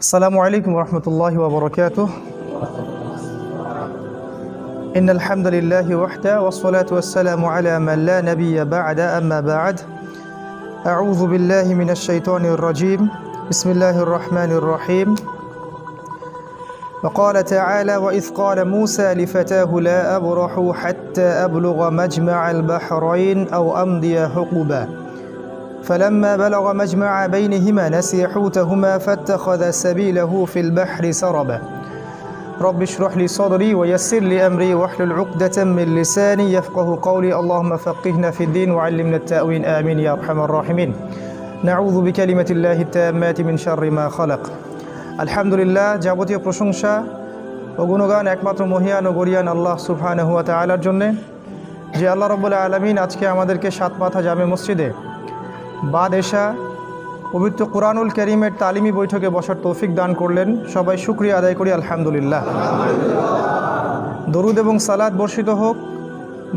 السلام عليكم ورحمة الله وبركاته. إن الحمد لله وحده والصلاة والسلام على من لا نبي بعد. أما بعد، أعوذ بالله من الشيطان الرجيم. بسم الله الرحمن الرحيم. وقال تعالى: وإذ قال موسى لفتاه لا أبرح حتى أبلغ مجمع البحرين أو أمضي حقبا فلما بلغ مجمع بينهما نسي حوتهما فاتخذ سبيله في البحر سربا رب اشرح لي صدري ويسر لي أمري واحلل عقدة من لساني يفقه قولي اللهم فقهنا في الدين وعلمنا التأويل آمين يا أرحم الراحمين. نعوذ بكلمة الله التامات من شر ما خلق. আলহামদুলিল্লাহ, যাবতীয় প্রশংসা ও গুণগান একমাত্র মহিয়ান ও গরিয়ান আল্লাহ সুবহানাহু ওয়া তাআলার জন্যে, যে আল্লাহ রাব্বুল আলামিন আজকে আমাদেরকে সাত মাথা জামে মসজিদে বাদ এশা পবিত্র কুরআনুল কারীমের তালিমি বৈঠকে বসার তৌফিক দান করলেন। সবাই শুকরিয়া আদায় করি আলহামদুলিল্লাহ। দরুদ এবং সালাত বর্ষিত হোক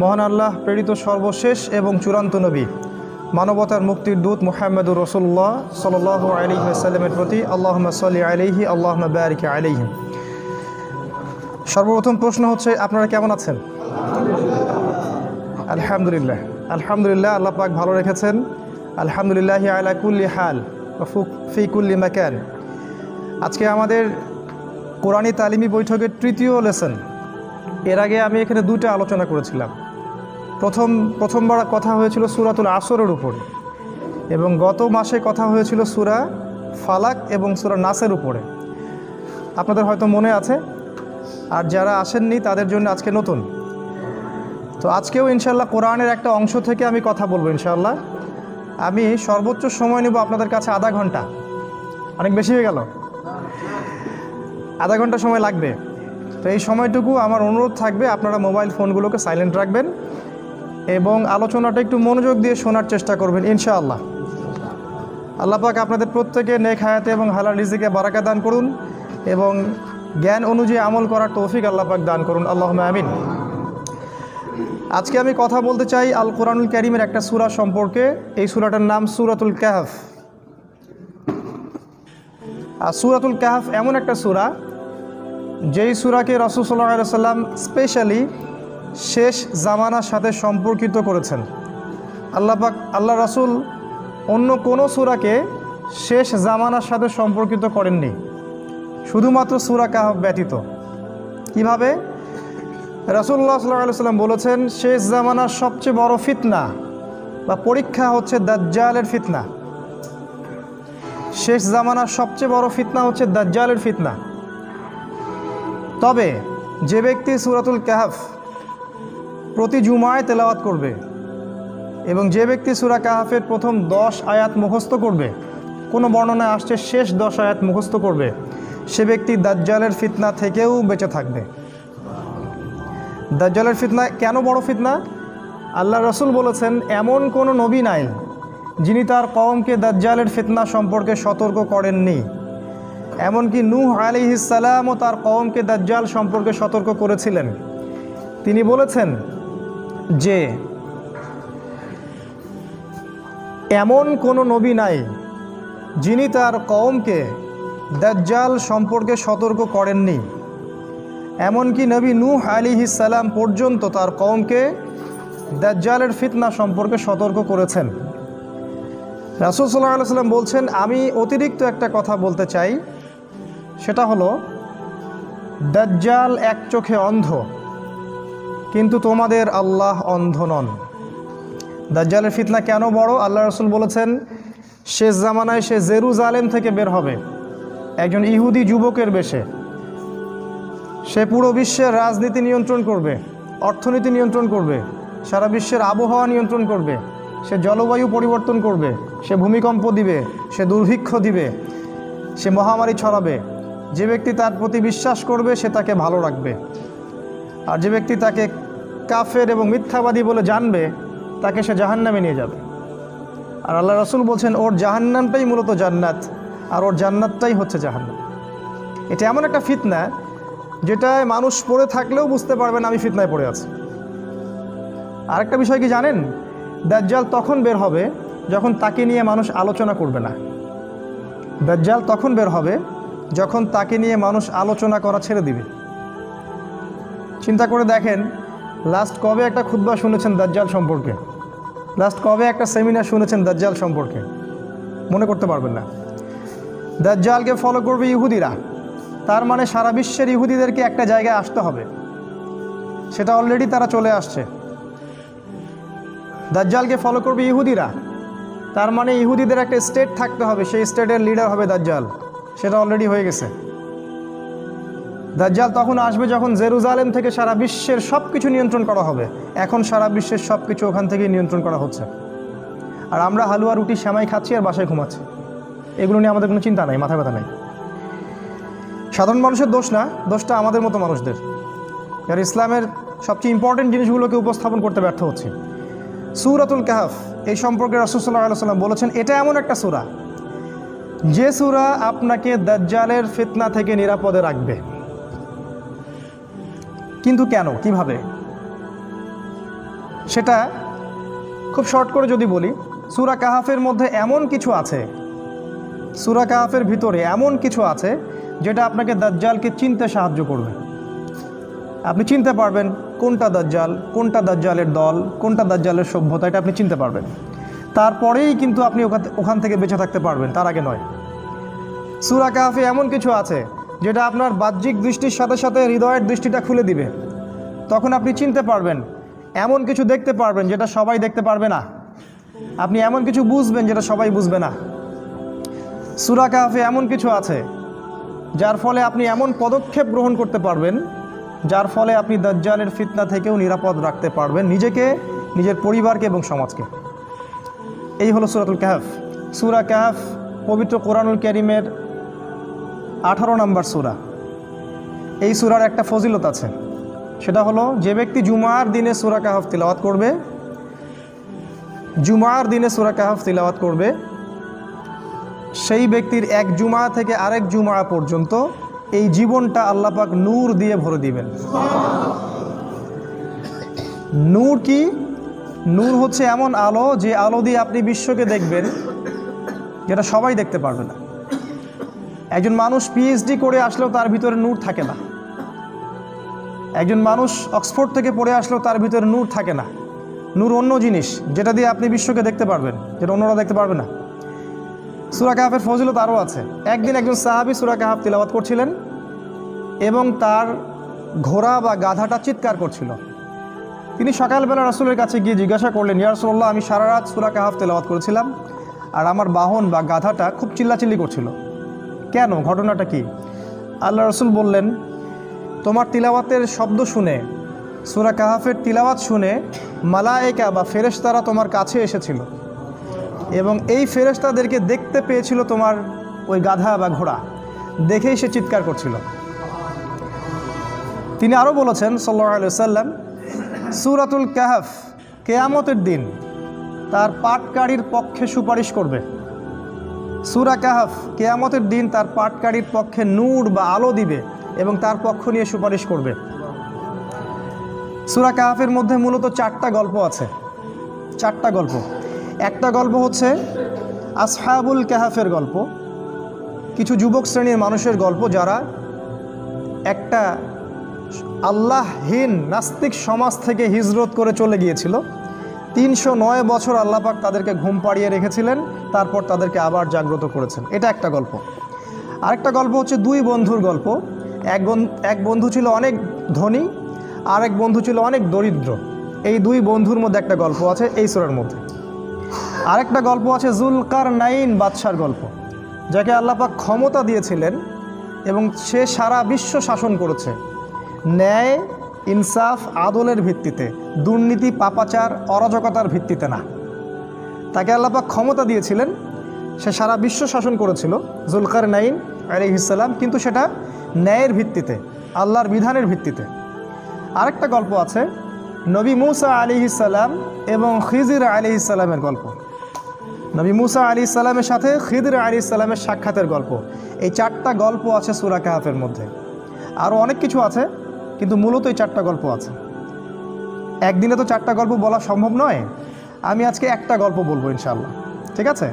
মহান আল্লাহ প্রেরিত সর্বশেষ এবং চূড়ান্ত নবী মানবতার মুক্তির দূত মুহাম্মদুর রাসূলুল্লাহ সাল্লাল্লাহু আলাইহি ওয়াসাল্লামের প্রতি। আল্লাহুম্মা সাল্লি আলাইহি আল্লাহুম্মা বারিক আলাইহি। সর্বপ্রথম প্রশ্ন হচ্ছে, আপনারা কেমন আছেন? আলহামদুলিল্লাহ, আলহামদুলিল্লাহ, আল্লাহ পাক ভালো রেখেছেন। আলহামদুলিল্লাহি আলা কুল্লি হাল ওয়া ফি কুল্লি মাকান। আজকে আমাদের কোরআনী তালিমি বৈঠকের তৃতীয় লেসন। এর আগে আমি এখানে দুটো আলোচনা করেছিলাম। প্রথমবার কথা হয়েছিল সূরাতুল আসরের উপর, এবং গত মাসে কথা হয়েছিল সূরা ফালাক এবং সূরা নাসের উপরে। আপনাদের হয়তো মনে আছে, আর যারা আসেননি তাদের জন্য আজকে নতুন। তো আজকেও ইনশাআল্লাহ কোরআনের একটা অংশ থেকে আমি কথা বলবো ইনশাআল্লাহ। আমি সর্বোচ্চ সময় নেব আপনাদের কাছে আধা ঘন্টা। অনেক বেশি হয়ে গেল? আধা ঘন্টা সময় লাগবে। তো এই সময়টুকু আমার অনুরোধ থাকবে, আপনারা মোবাইল ফোনগুলোকে সাইলেন্ট রাখবেন এবং আলোচনাটা একটু মনোযোগ দিয়ে শোনার চেষ্টা করবেন ইনশাআল্লাহ। আল্লাহ পাক আপনাদের প্রত্যেকে নেক হায়াতে এবং হালাল রিজিকে বারাকা দান করুন এবং জ্ঞান অনুযায়ী আমল করার তৌফিক আল্লাহ পাক দান করুন, আল্লাহুম্মা আমিন। আজকে আমি কথা বলতে চাই আল কোরআনুল কারীমের একটা সূরা সম্পর্কে। এই সূরাটার নাম সূরাতুল কাহফ। আর সূরাতুল কাহফ এমন একটা সূরা, যেই সূরাকে রাসূল সাল্লাল্লাহু আলাইহি ওয়াসাল্লাম স্পেশালি শেষ জামানার সাথে সম্পর্কিত করেছেন। আল্লাহ রাসূল অন্য কোনো সূরাকে শেষ জামানার সাথে সম্পর্কিত করেননি, শুধুমাত্র সূরা কাহফ ব্যতীত। কিভাবে? রাসূলুল্লাহ সাল্লাল্লাহু আলাইহি ওয়াসাল্লাম বলেছেন, শেষ জামানার সবচেয়ে বড় ফিতনা বা পরীক্ষা হচ্ছে দাজ্জালের ফিতনা। শেষ জামানার সবচেয়ে বড় ফিতনা হচ্ছে দাজ্জালের ফিতনা। তবে যে ব্যক্তি সূরাতুল কাহফ প্রতি জুমায় তেলাওয়াত করবে এবং যে ব্যক্তি সূরা কাহফের প্রথম 10 আয়াত মুখস্থ করবে, কোনো বর্ণনায় আসছে শেষ 10 আয়াত মুখস্থ করবে, সে ব্যক্তি দাজ্জালের ফিতনা থেকেও বেঁচে থাকবে। দাজ্জালের ফিতনা কেন বড় ফিতনা? আল্লাহ রাসূল বলেছেন, এমন কোনো নবী নাই যিনি তার কওমকে দাজ্জালের ফিতনা সম্পর্কে সতর্ক করেননি। এমনকি নূহ আলাইহিস সালামও তার কওমকে দাজ্জাল সম্পর্কে সতর্ক করেছিলেন। তিনি বলেছেন যে এমন কোনো নবী নাই যিনি তার কওমকে দাজ্জাল সম্পর্কে সতর্ক করেননি। এমনকি নবী নূহ আলাইহিস সালাম পর্যন্ত তার কওমকে দাজ্জালের ফিতনা সম্পর্কে সতর্ক করেছেন। রাসূল সাল্লাল্লাহু আলাইহি ওয়াসাল্লাম বলছেন, আমি অতিরিক্ত একটা কথা বলতে চাই, সেটা হলো দাজ্জাল এক চোখে অন্ধ, কিন্তু তোমাদের আল্লাহ অন্ধ নন। দাজ্জালের ফিতনা কেন বড়? আল্লাহ রাসূল বলেছেন, শেষ জামানায় সে জেরুজালেম থেকে বের হবে একজন ইহুদি যুবকের বেশে। সে পুরো বিশ্বের রাজনীতি নিয়ন্ত্রণ করবে, অর্থনীতি নিয়ন্ত্রণ করবে, সারা বিশ্বের আবহাওয়া নিয়ন্ত্রণ করবে, সে জলবায়ু পরিবর্তন করবে, সে ভূমিকম্প দিবে, সে দুর্ভিক্ষ দিবে, সে মহামারী ছড়াবে। যে ব্যক্তি তার প্রতি বিশ্বাস করবে সে তাকে ভালো রাখবে, আর যে ব্যক্তি তাকে কাফের এবং মিথ্যাবাদী বলে জানবে তাকে সে জাহান্নামে নিয়ে যাবে। আর আল্লাহ রাসূল বলছেন, ওর জাহান্নামটাই মূলত জান্নাত, আর ওর জান্নাতটাই হচ্ছে জাহান্নাম। এটা এমন একটা ফিতনা যেটায় মানুষ পড়ে থাকলেও বুঝতে পারবে না আমি ফিতনায় পড়ে আছি। আরেকটা বিষয় কি জানেন? দাজ্জাল তখন বের হবে যখন তাকে নিয়ে মানুষ আলোচনা করবে না। দাজ্জাল তখন বের হবে যখন তাকে নিয়ে মানুষ আলোচনা করা ছেড়ে দিবে। চিন্তা করে দেখেন, লাস্ট কবে একটা খুতবা শুনেছেন দাজ্জাল সম্পর্কে? লাস্ট কবে একটা সেমিনার শুনেছেন দাজ্জাল সম্পর্কে? মনে করতে পারবেন না। দাজ্জালকে ফলো করবে ইহুদিরা, তার মানে সারা বিশ্বের ইহুদিদেরকে একটা জায়গায় আসতে হবে, সেটা অলরেডি তারা চলে আসছে। দাজ্জালকে ফলো করবে ইহুদিরা, তার মানে ইহুদিদের একটা স্টেট থাকতে হবে, সেই স্টেটের লিডার হবে দাজ্জাল, সেটা অলরেডি হয়ে গেছে। দাজ্জাল তখন আসবে যখন জেরুজালেম থেকে সারা বিশ্বের সব কিছু নিয়ন্ত্রণ করা হবে। এখন সারা বিশ্বের সব কিছু ওখান থেকেই নিয়ন্ত্রণ করা হচ্ছে, আর আমরা হালুয়া রুটি সেমাই খাচ্ছি আর বাসায় ঘুমাচ্ছি। এগুলো নিয়ে আমাদের কোনো চিন্তা নাই, মাথা ব্যথা নাই। সাধারণ মানুষের দোষ না, দোষটা আমাদের মতো মানুষদের, যারা ইসলামের সবচেয়ে ইম্পর্টেন্ট জিনিসগুলোকে উপস্থাপন করতে ব্যর্থ হচ্ছে। সূরাতুল কাহফ, এই সম্পর্কে রাসূল সাল্লাল্লাহু আলাইহি ওয়াসাল্লাম বলেছেন, এটা এমন একটা সূরা যে সূরা আপনাকে দাজ্জালের ফিতনা থেকে নিরাপদে রাখবে। কিন্তু কেন, কিভাবে, সেটা খুব শর্ট করে যদি বলি, সূরা কাহফের মধ্যে এমন কিছু আছে, সূরা কাহফের ভিতরে এমন কিছু আছে যেটা আপনাকে দাজ্জালকে চিনতে সাহায্য করবে। আপনি চিনতে পারবেন কোনটা দাজ্জাল, কোনটা দাজ্জালের দল, কোনটা দাজ্জালের সভ্যতা, এটা আপনি চিনতে পারবেন। তারপরেই কিন্তু আপনি ওখান থেকে বেঁচে থাকতে পারবেন, তার আগে নয়। সূরা কাহফে এমন কিছু আছে যেটা আপনার বাহ্যিক দৃষ্টির সাথে সাথে হৃদয়ের দৃষ্টিটা খুলে দিবে। তখন আপনি চিনতে পারবেন, এমন কিছু দেখতে পারবেন যেটা সবাই দেখতে পারবে না। আপনি এমন কিছু বুঝবেন যেটা সবাই বুঝবে না। সূরা কাহফে এমন কিছু আছে যার ফলে আপনি এমন পদক্ষেপ গ্রহণ করতে পারবেন যার ফলে আপনি দাজ্জালের ফিতনা থেকেও নিরাপদ রাখতে পারবেন নিজেকে, নিজের পরিবারকে এবং সমাজকে। এই হলো সূরাতুল কাহফ। সূরা কাহফ পবিত্র কোরআনুল কারীমের 18 নম্বর সূরা। এই সূরার একটা ফজিলত আছে, সেটা হলো যে ব্যক্তি জুমার দিনে সূরা কাহফ তিলাওয়াত করবে, জুমার দিনে সূরা কাহফ তিলাওয়াত করবে, সেই ব্যক্তির এক জুমা থেকে আরেক জুমা পর্যন্ত এই জীবনটা আল্লাহ পাক নূর দিয়ে ভরে দিবেন। নূর কি? নূর হচ্ছে এমন আলো যে আলো দিয়ে আপনি বিশ্বকে দেখবেন যেটা সবাই দেখতে পারবে না। একজন মানুষ পিএইচডি করে আসলেও তার ভিতরে নূর থাকে না। একজন মানুষ অক্সফোর্ড থেকে পড়ে আসলেও তার ভিতরে নূর থাকে না। নূর অন্য জিনিস, যেটা দিয়ে আপনি বিশ্বকে দেখতে পারবেন, যেটা অন্যরা দেখতে পারবে না। সূরা কাহফের ফজিলত আরও আছে। একদিন একজন সাহাবী সূরা কাহফ তিলাওয়াত করছিলেন এবং তার ঘোড়া বা গাধাটা চিৎকার করছিল। তিনি সকালবেলা রাসূলের কাছে গিয়ে জিজ্ঞাসা করলেন, ইয়া রাসূলুল্লাহ, আমি সারা রাত সূরা কাহফ তিলাওয়াত করেছিলাম আর আমার বাহন বা গাধাটা খুব চিল্লাচিল্লি করছিল, কেন, ঘটনাটা কি? আল্লাহ রাসূল বললেন, তোমার তিলাওয়াতের শব্দ শুনে, সূরা কাহফের তিলাওয়াত শুনে মালায়েকা বা ফেরেশতারা তোমার কাছে এসেছিল এবং এই ফেরেশতাদেরকে দেখতে পেয়েছিল তোমার ওই গাধা বা ঘোড়া, দেখেই সে চিৎকার করছিল। তিনি আরও বলেছেন সাল্লাল্লাহু আলাইহি ওয়াসাল্লাম, সূরাতুল কাহফ কিয়ামতের দিন তার পাঠকারীর পক্ষে সুপারিশ করবে। সূরা কাহফ কিয়ামতের দিন তার পাঠকারীর পক্ষে নূর বা আলো দিবে এবং তার পক্ষ নিয়ে সুপারিশ করবে। সূরা কাহফের মধ্যে মূলত 4টা গল্প আছে, 4টা গল্প। একটা গল্প হচ্ছে আসহাবুল কাহফের গল্প, কিছু যুবক শ্রেণীর মানুষের গল্প যারা একটা আল্লাহহীন নাস্তিক সমাজ থেকে হিজরত করে চলে গিয়েছিল। 309 বছর আল্লাহ পাক তাদেরকে ঘুম পাড়িয়ে রেখেছিলেন, তারপর তাদেরকে আবার জাগ্রত করেছেন। এটা একটা গল্প। আরেকটা গল্প হচ্ছে 2 বন্ধুর গল্প। এক বন্ধু ছিল অনেক ধনী, আরেক বন্ধু ছিল অনেক দরিদ্র। এই 2 বন্ধুর মধ্যে একটা গল্প আছে এই সূরার মধ্যে। আরেকটা গল্প আছে যুলকারনাইন বাদশার গল্প, যাকে আল্লাহ পাক ক্ষমতা দিয়েছিলেন এবং সে সারা বিশ্ব শাসন করেছে ন্যায়, ইনসাফ, আদলের ভিত্তিতে, দুর্নীতি, পাপাচার, অরাজকতার ভিত্তিতে না। তাকে আল্লাহ পাক ক্ষমতা দিয়েছিলেন, সে সারা বিশ্ব শাসন করেছিল, যুলকারনাইন আলাইহিস সালাম, কিন্তু সেটা ন্যায়ের ভিত্তিতে, আল্লাহর বিধানের ভিত্তিতে। আরেকটা গল্প আছে নবী মূসা আলাইহিস সালাম এবং খিজির আলাইহিস সালামের গল্প। নবী মূসা আলাইহিস সালামের সাথে খিজির আলাইহিস সালামের সাক্ষাতের গল্প। এই 4টা গল্প আছে সূরা কাহফের মধ্যে। আরও অনেক কিছু আছে, কিন্তু মূলত এই 4টা গল্প আছে। একদিনে তো 4টা গল্প বলা সম্ভব নয়। আমি আজকে একটা গল্প বলবো ইনশাআল্লাহ, ঠিক আছে?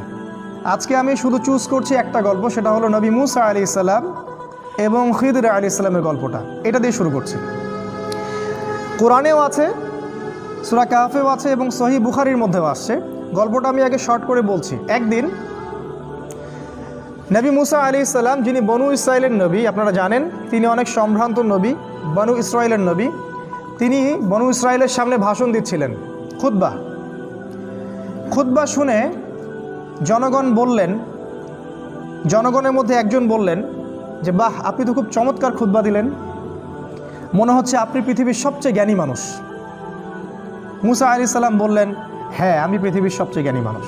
আজকে আমি শুধু চুজ করছি একটা গল্প, সেটা হলো নবী মুসা আলাইহিস সালাম এবং খিদর আলাইহিস সালামের গল্পটা। এটা দিয়ে শুরু করছি। কোরআনেও আছে, সূরা কাহফেও আছে এবং সহিহ বুখারীর মধ্যেও আসছে। গল্পটা আমি আগে শর্ট করে বলছি। একদিন নবী মুসা আলাইহিস সালাম, যিনি বনু ইসরাইলের নবী, আপনারা জানেন তিনি অনেক সম্ভ্রান্ত নবী, বনু ইসরাইলের নবী। তিনি বনু ইসরাইলের সামনে ভাষণ দিচ্ছিলেন, খুতবা শুনে জনগণের মধ্যে একজন বললেন যে বাহ, আপনি তো খুব চমৎকার খুতবা দিলেন, মনে হচ্ছে আপনি পৃথিবীর সবচেয়ে জ্ঞানী মানুষ। মুসা আলাইহিস সালাম বললেন, হ্যাঁ আমি পৃথিবীর সবচেয়ে জ্ঞানী মানুষ।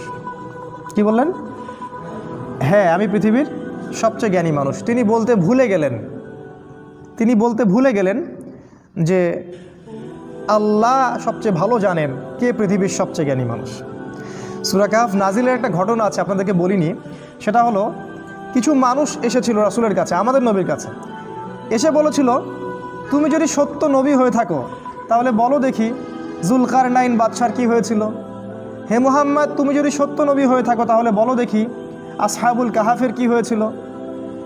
কি বললেন? হ্যাঁ আমি পৃথিবীর সবচেয়ে জ্ঞানী মানুষ। তিনি বলতে ভুলে গেলেন যে আল্লাহ সবচেয়ে ভালো জানেন কে পৃথিবীর সবচেয়ে জ্ঞানী মানুষ। সূরা কাহফ নাজিলের একটা ঘটনা আছে, আপনাদেরকে বলিনি। সেটা হলো, কিছু মানুষ এসেছিল রাসূলের কাছে, আমাদের নবীর কাছে, এসে বলেছিল, তুমি যদি সত্য নবী হয়ে থাকো তাহলে বলো দেখি জুলকারনাইন বাদশার কি হয়েছিল। হে মুহাম্মদ, তুমি যদি সত্য নবী হয়ে থাকো তাহলে বলো দেখি আসহাবুল কাহাফের কি হয়েছিল।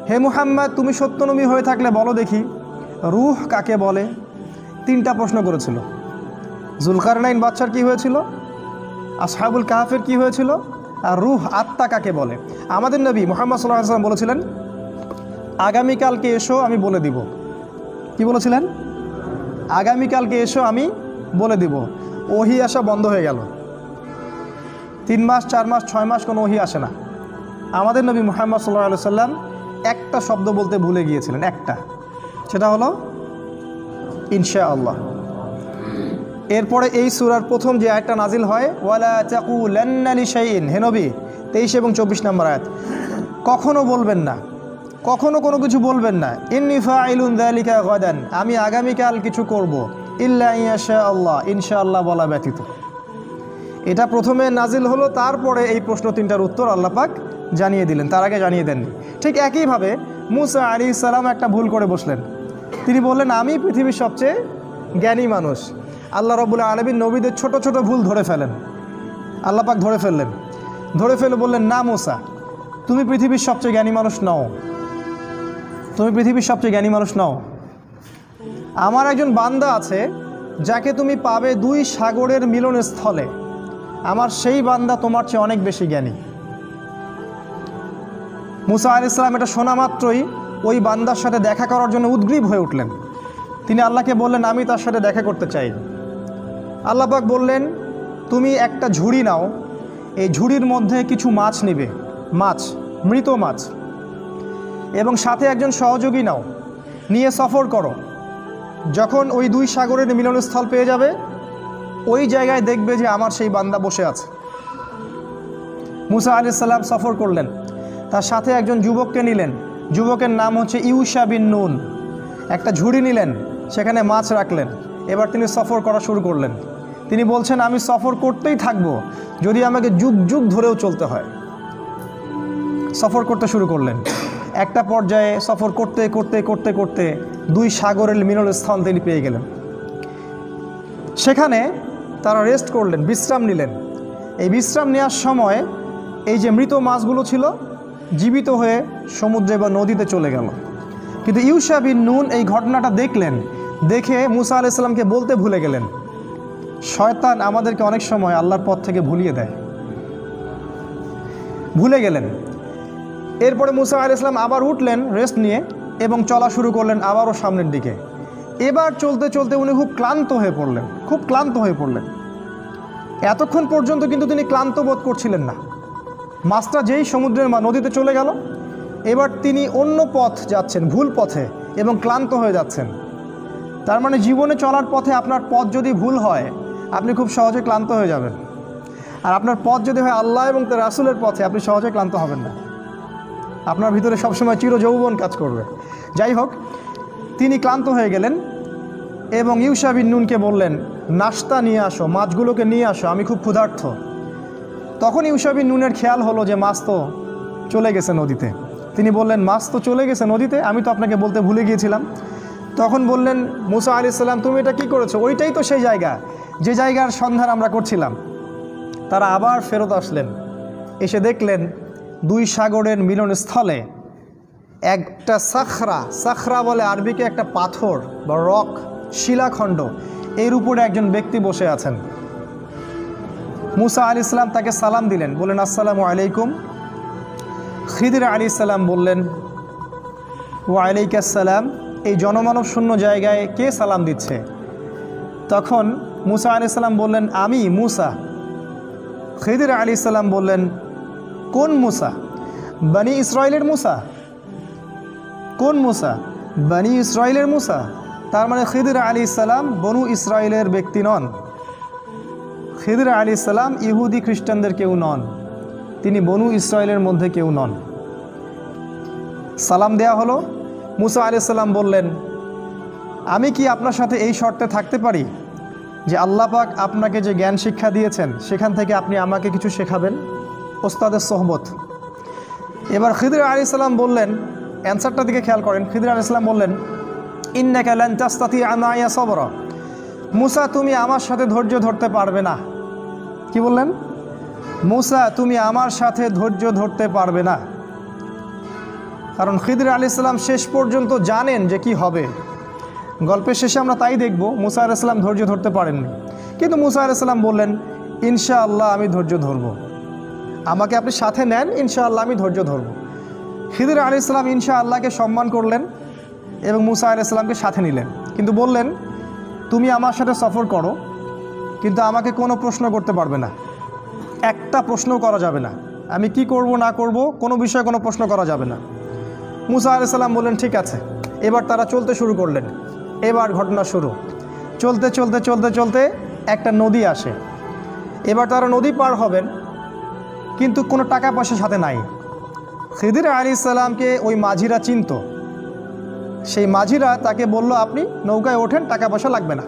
হে মুহাম্মদ, তুমি সত্য নবী হয়ে থাকলে বলো দেখি রূহ কাকে বলে। 3টা প্রশ্ন করেছিল। জুলকারনাইন বাদশার কি হয়েছিল, আসহাবুল কাহাফের কি হয়েছিল, আর রূহ আত্মা কাকে বলে। আমাদের নবী মুহাম্মদ সাল্লাল্লাহু আলাইহি ওয়াসাল্লাম বলেছিলেন, আগামীকালকে এসো আমি বলে দিব। কি বলেছিলেন? আগামীকালকে এসো আমি বলে দিব। ওহি আসা বন্ধ হয়ে গেল। 3 মাস 4 মাস 6 মাস কোনো ওহি আসে না। আমাদের নবী মুহাম্মদ সাল্লাল্লাহু আলাইহি ওয়াসাল্লাম একটা শব্দ বলতে ভুলে গিয়েছিলেন, একটা, সেটা হলো ইনশাআল্লাহ। এরপরে এই সূরার প্রথম যে আয়াতটা নাজিল হয়, ওয়ালা তাকুলান্না লিশাইইন, হে নবী 23 এবং 24 নম্বর আয়াত, কখনো বলবেন না, কখনো কোনো কিছু বলবেন না, ইন্নী ফাইলুন যালিকা গাদান, আমি আগামীকাল কিছু করব, ইল্লা ইনশাআল্লাহ, ইনশাআল্লাহ বলা ব্যতীত। এটা প্রথমে নাজিল হলো, তারপরে এই প্রশ্ন 3টার উত্তর আল্লাহ পাক জানিয়ে দিলেন, তার আগে জানিয়ে দেননি। ঠিক একইভাবে মুসা আলাইহিস সালাম একটা ভুল করে বসলেন। তিনি বললেন, আমি পৃথিবীর সবচেয়ে জ্ঞানী মানুষ। আল্লাহ রাব্বুল আলামিন নবীদের ছোট ছোট ভুল ধরে ফেলেন, আল্লাহ পাক ধরে ফেলে বললেন, না মুসা, তুমি পৃথিবীর সবচেয়ে জ্ঞানী মানুষ নও, তুমি পৃথিবীর সবচেয়ে জ্ঞানী মানুষ নও। আমার একজন বান্দা আছে যাকে তুমি পাবে 2 সাগরের মিলনস্থলে, আমার সেই বান্দা তোমার চেয়ে অনেক বেশি জ্ঞানী। মুসা আলাইহিস সালাম এটা শোনা মাত্রই ওই বান্দার সাথে দেখা করার জন্য উদ্গ্রীব হয়ে উঠলেন। তিনি আল্লাহকে বললেন, আমি তার সাথে দেখা করতে চাই। আল্লাহ পাক বললেন, তুমি একটা ঝুড়ি নাও, এই ঝুড়ির মধ্যে কিছু মাছ নিবে, মৃত মাছ, এবং সাথে একজন সহযোগী নাও, নিয়ে সফর করো। যখন ওই 2 সাগরের মিলনস্থল পেয়ে যাবে, ওই জায়গায় দেখবে যে আমার সেই বান্দা বসে আছে। মুসা আলাইহিস সালাম সফর করলেন, তার সাথে একজন যুবককে নিলেন, যুবকের নাম হচ্ছে ইউশা বিন নুন। একটা ঝুড়ি নিলেন, সেখানে মাছ রাখলেন। এবার তিনি সফর করা শুরু করলেন। তিনি বলছেন, আমি সফর করতেই থাকবো, যদি আমাকে যুগ যুগ ধরেও চলতে হয়। সফর করতে শুরু করলেন। একটা পর্যায়ে সফর করতে করতে করতে করতে 2 সাগরের মিলনস্থল তিনি পেয়ে গেলেন। সেখানে তারা রেস্ট করলেন, বিশ্রাম নিলেন। এই বিশ্রাম নেওয়ার সময় এই যে মৃত মাছগুলো ছিল জীবিত হয়ে সমুদ্রে বা নদীতে চলে গেল। কিন্তু ইউশা বিন নুন এই ঘটনাটা দেখলেন, দেখে মুসা আলাইহিস সালামকে বলতে ভুলে গেলেন। শয়তান আমাদেরকে অনেক সময় আল্লাহর পথ থেকে ভুলিয়ে দেয়, ভুলে গেলেন। এরপরে মুসা আলাইহিস সালাম আবার উঠলেন রেস্ট নিয়ে এবং চলা শুরু করলেন আবারও সামনের দিকে। এবার চলতে চলতে উনি খুব ক্লান্ত হয়ে পড়লেন। এতক্ষণ পর্যন্ত কিন্তু তিনি ক্লান্ত বোধ করছিলেন না। মাছটা যেই সমুদ্রের নদীতে চলে গেল, এবার তিনি অন্য পথ যাচ্ছেন, ভুল পথে, এবং ক্লান্ত হয়ে যাচ্ছেন। তার মানে জীবনে চলার পথে আপনার পথ যদি ভুল হয়, আপনি খুব সহজে ক্লান্ত হয়ে যাবেন। আর আপনার পথ যদি হয় আল্লাহ এবং তার রাসূলের পথে, আপনি সহজে ক্লান্ত হবেন না। আপনার ভিতরে সবসময় চিরযৌবন কাজ করবে। যাই হোক, তিনি ক্লান্ত হয়ে গেলেন এবং ইউশা বিন নুনকে বললেন, নাস্তা নিয়ে আসো, মাছগুলোকে নিয়ে আসো, আমি খুব ক্ষুধার্ত। তখন ইউশা বিন নুনের খেয়াল হলো যে মাছ তো চলে গেছে নদীতে। তিনি বললেন, মাছ তো চলে গেছে নদীতে, আমি তো আপনাকে বলতে ভুলে গিয়েছিলাম। তখন বললেন মুসা আলাইহিস সালাম, তুমি এটা কি করেছো? ওইটাই তো সেই জায়গা, যে জায়গার সন্ধান আমরা করছিলাম। তারা আবার ফেরত আসলেন, এসে দেখলেন দুই সাগরের মিলনস্থলে একটা সাখরা বলে আরবিকে একটা পাথর বা রক, শিলাখণ্ড, এর উপরে একজন ব্যক্তি বসে আছেন। মুসা আলাইহিস সালাম তাকে সালাম দিলেন, বললেন আসসালামু আলাইকুম। খিদির আলাইহিস সালাম বললেন ওয়ালাইকুম আসসালাম। এই জনমানব শূন্য জায়গায় কে সালাম দিচ্ছে? তখন মুসা আলাইহিস সালাম বললেন আমি মুসা। খিদির আলাইহিস সালাম বললেন কোন মুসা? বনি ইসরাইলের মুসা। কোন মুসা? বনি ইসরাইলের মুসা। তার মানে খিদির আলাইহিস সালাম বনু ইসরাইলের ব্যক্তি নন। খিদির আলাইহিস সালাম ইহুদি খ্রিস্টানদের কেউ নন, তিনি বনু ইসরাইলের মধ্যে কেউ নন। সালাম দেয়া হলো। মুসা আলাইহিস সালাম বললেন আমি কি আপনার সাথে এই শর্তে থাকতে পারি যে আল্লাহ পাক আপনাকে যে জ্ঞান শিক্ষা দিয়েছেন সেখান থেকে আপনি আমাকে কিছু শেখাবেন? ওস্তাদের সোহবত। এবার খিদির আলাইহিস সালাম বললেন, অ্যান্সারটার দিকে খেয়াল করেন, খিদির আলাইহিস সালাম বললেন ইন্নাকা লান তাস্তাতিআ মাইয়া সাবরা। মুসা তুমি আমার সাথে ধৈর্য ধরতে পারবে না। কি বললেন? মুসা তুমি আমার সাথে ধৈর্য ধরতে পারবে না। কারণ খিদির আলাইহিস সালাম শেষ পর্যন্ত জানেন যে কি হবে। গল্পের শেষে আমরা তাই দেখব, মুসা আলাইহিস সালাম ধৈর্য ধরতে পারেননি, কিন্তু মুসা আলাইহিস সালাম বললেন ইনশাআল্লাহ আমি ধৈর্য ধরব, আমাকে আপনি সাথে নেন, ইনশাআল্লাহ আমি ধৈর্য ধরব। খিদির আলাইহিস সালাম ইনশাআল্লাহকে সম্মান করলেন এবং মুসা আলাইহিস সালামকে সাথে নিলেন, কিন্তু বললেন তুমি আমার সাথে সফর করো, কিন্তু আমাকে কোনো প্রশ্ন করতে পারবে না, একটা প্রশ্নও করা যাবে না, আমি কি করব না করব কোনো বিষয়ে কোনো প্রশ্ন করা যাবে না। মুসা আলাইহিস সালাম বললেন ঠিক আছে। এবার তারা চলতে শুরু করলেন। এবার ঘটনা শুরু। চলতে চলতে চলতে চলতে একটা নদী আসে। এবার তারা নদী পার হবেন, কিন্তু কোনো টাকা পয়সা সাথে নাই। খিদির আলাইহিস সালামকে ওই মাঝিরা চিনত। সেই মাঝিরা তাকে বলল আপনি নৌকায় ওঠেন, টাকা পয়সা লাগবে না।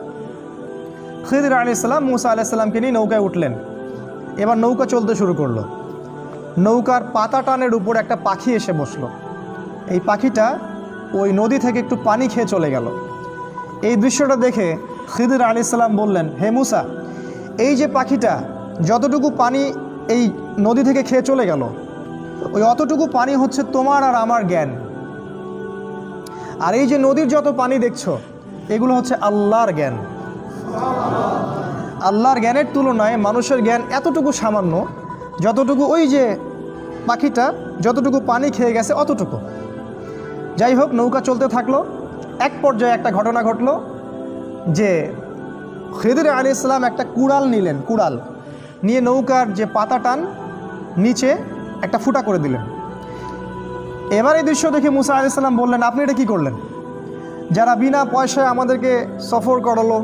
খিদির আলাইহিস সালাম মুসা আলাইহিস সালামকে নিয়ে নৌকায় উঠলেন। এবার নৌকা চলতে শুরু করলো। নৌকার পাতা টানের উপর একটা পাখি এসে বসলো। এই পাখিটা ওই নদী থেকে একটু পানি খেয়ে চলে গেল। এই দৃশ্যটা দেখে খিদির আলাইহিস সালাম বললেন হে মুসা, এই যে পাখিটা যতটুকু পানি এই নদী থেকে খেয়ে চলে গেল, ওই অতটুকু পানি হচ্ছে তোমার আর আমার জ্ঞান। আর এই যে নদীর যত পানি দেখছো এগুলো হচ্ছে আল্লাহর জ্ঞান। আল্লাহর জ্ঞানের তুলনায় মানুষের জ্ঞান এতটুকু সামান্য, যতটুকু ওই যে পাখিটা যতটুকু পানি খেয়ে গেছে অতটুকু। যাই হোক, নৌকা চলতে থাকলো। এক পর্যায়ে একটা ঘটনা ঘটলো যে খিদির আলাইহিস সালাম একটা কুড়াল নিলেন। কুড়াল নিয়ে নৌকার যে পাতা টান নিচে একটা ফুটা করে দিলেন। এবার এই দৃশ্য দেখে মুসা আলাইহিস সালাম বললেন আপনি এটা কী করলেন? যারা বিনা পয়সায় আমাদেরকে সফর করালো,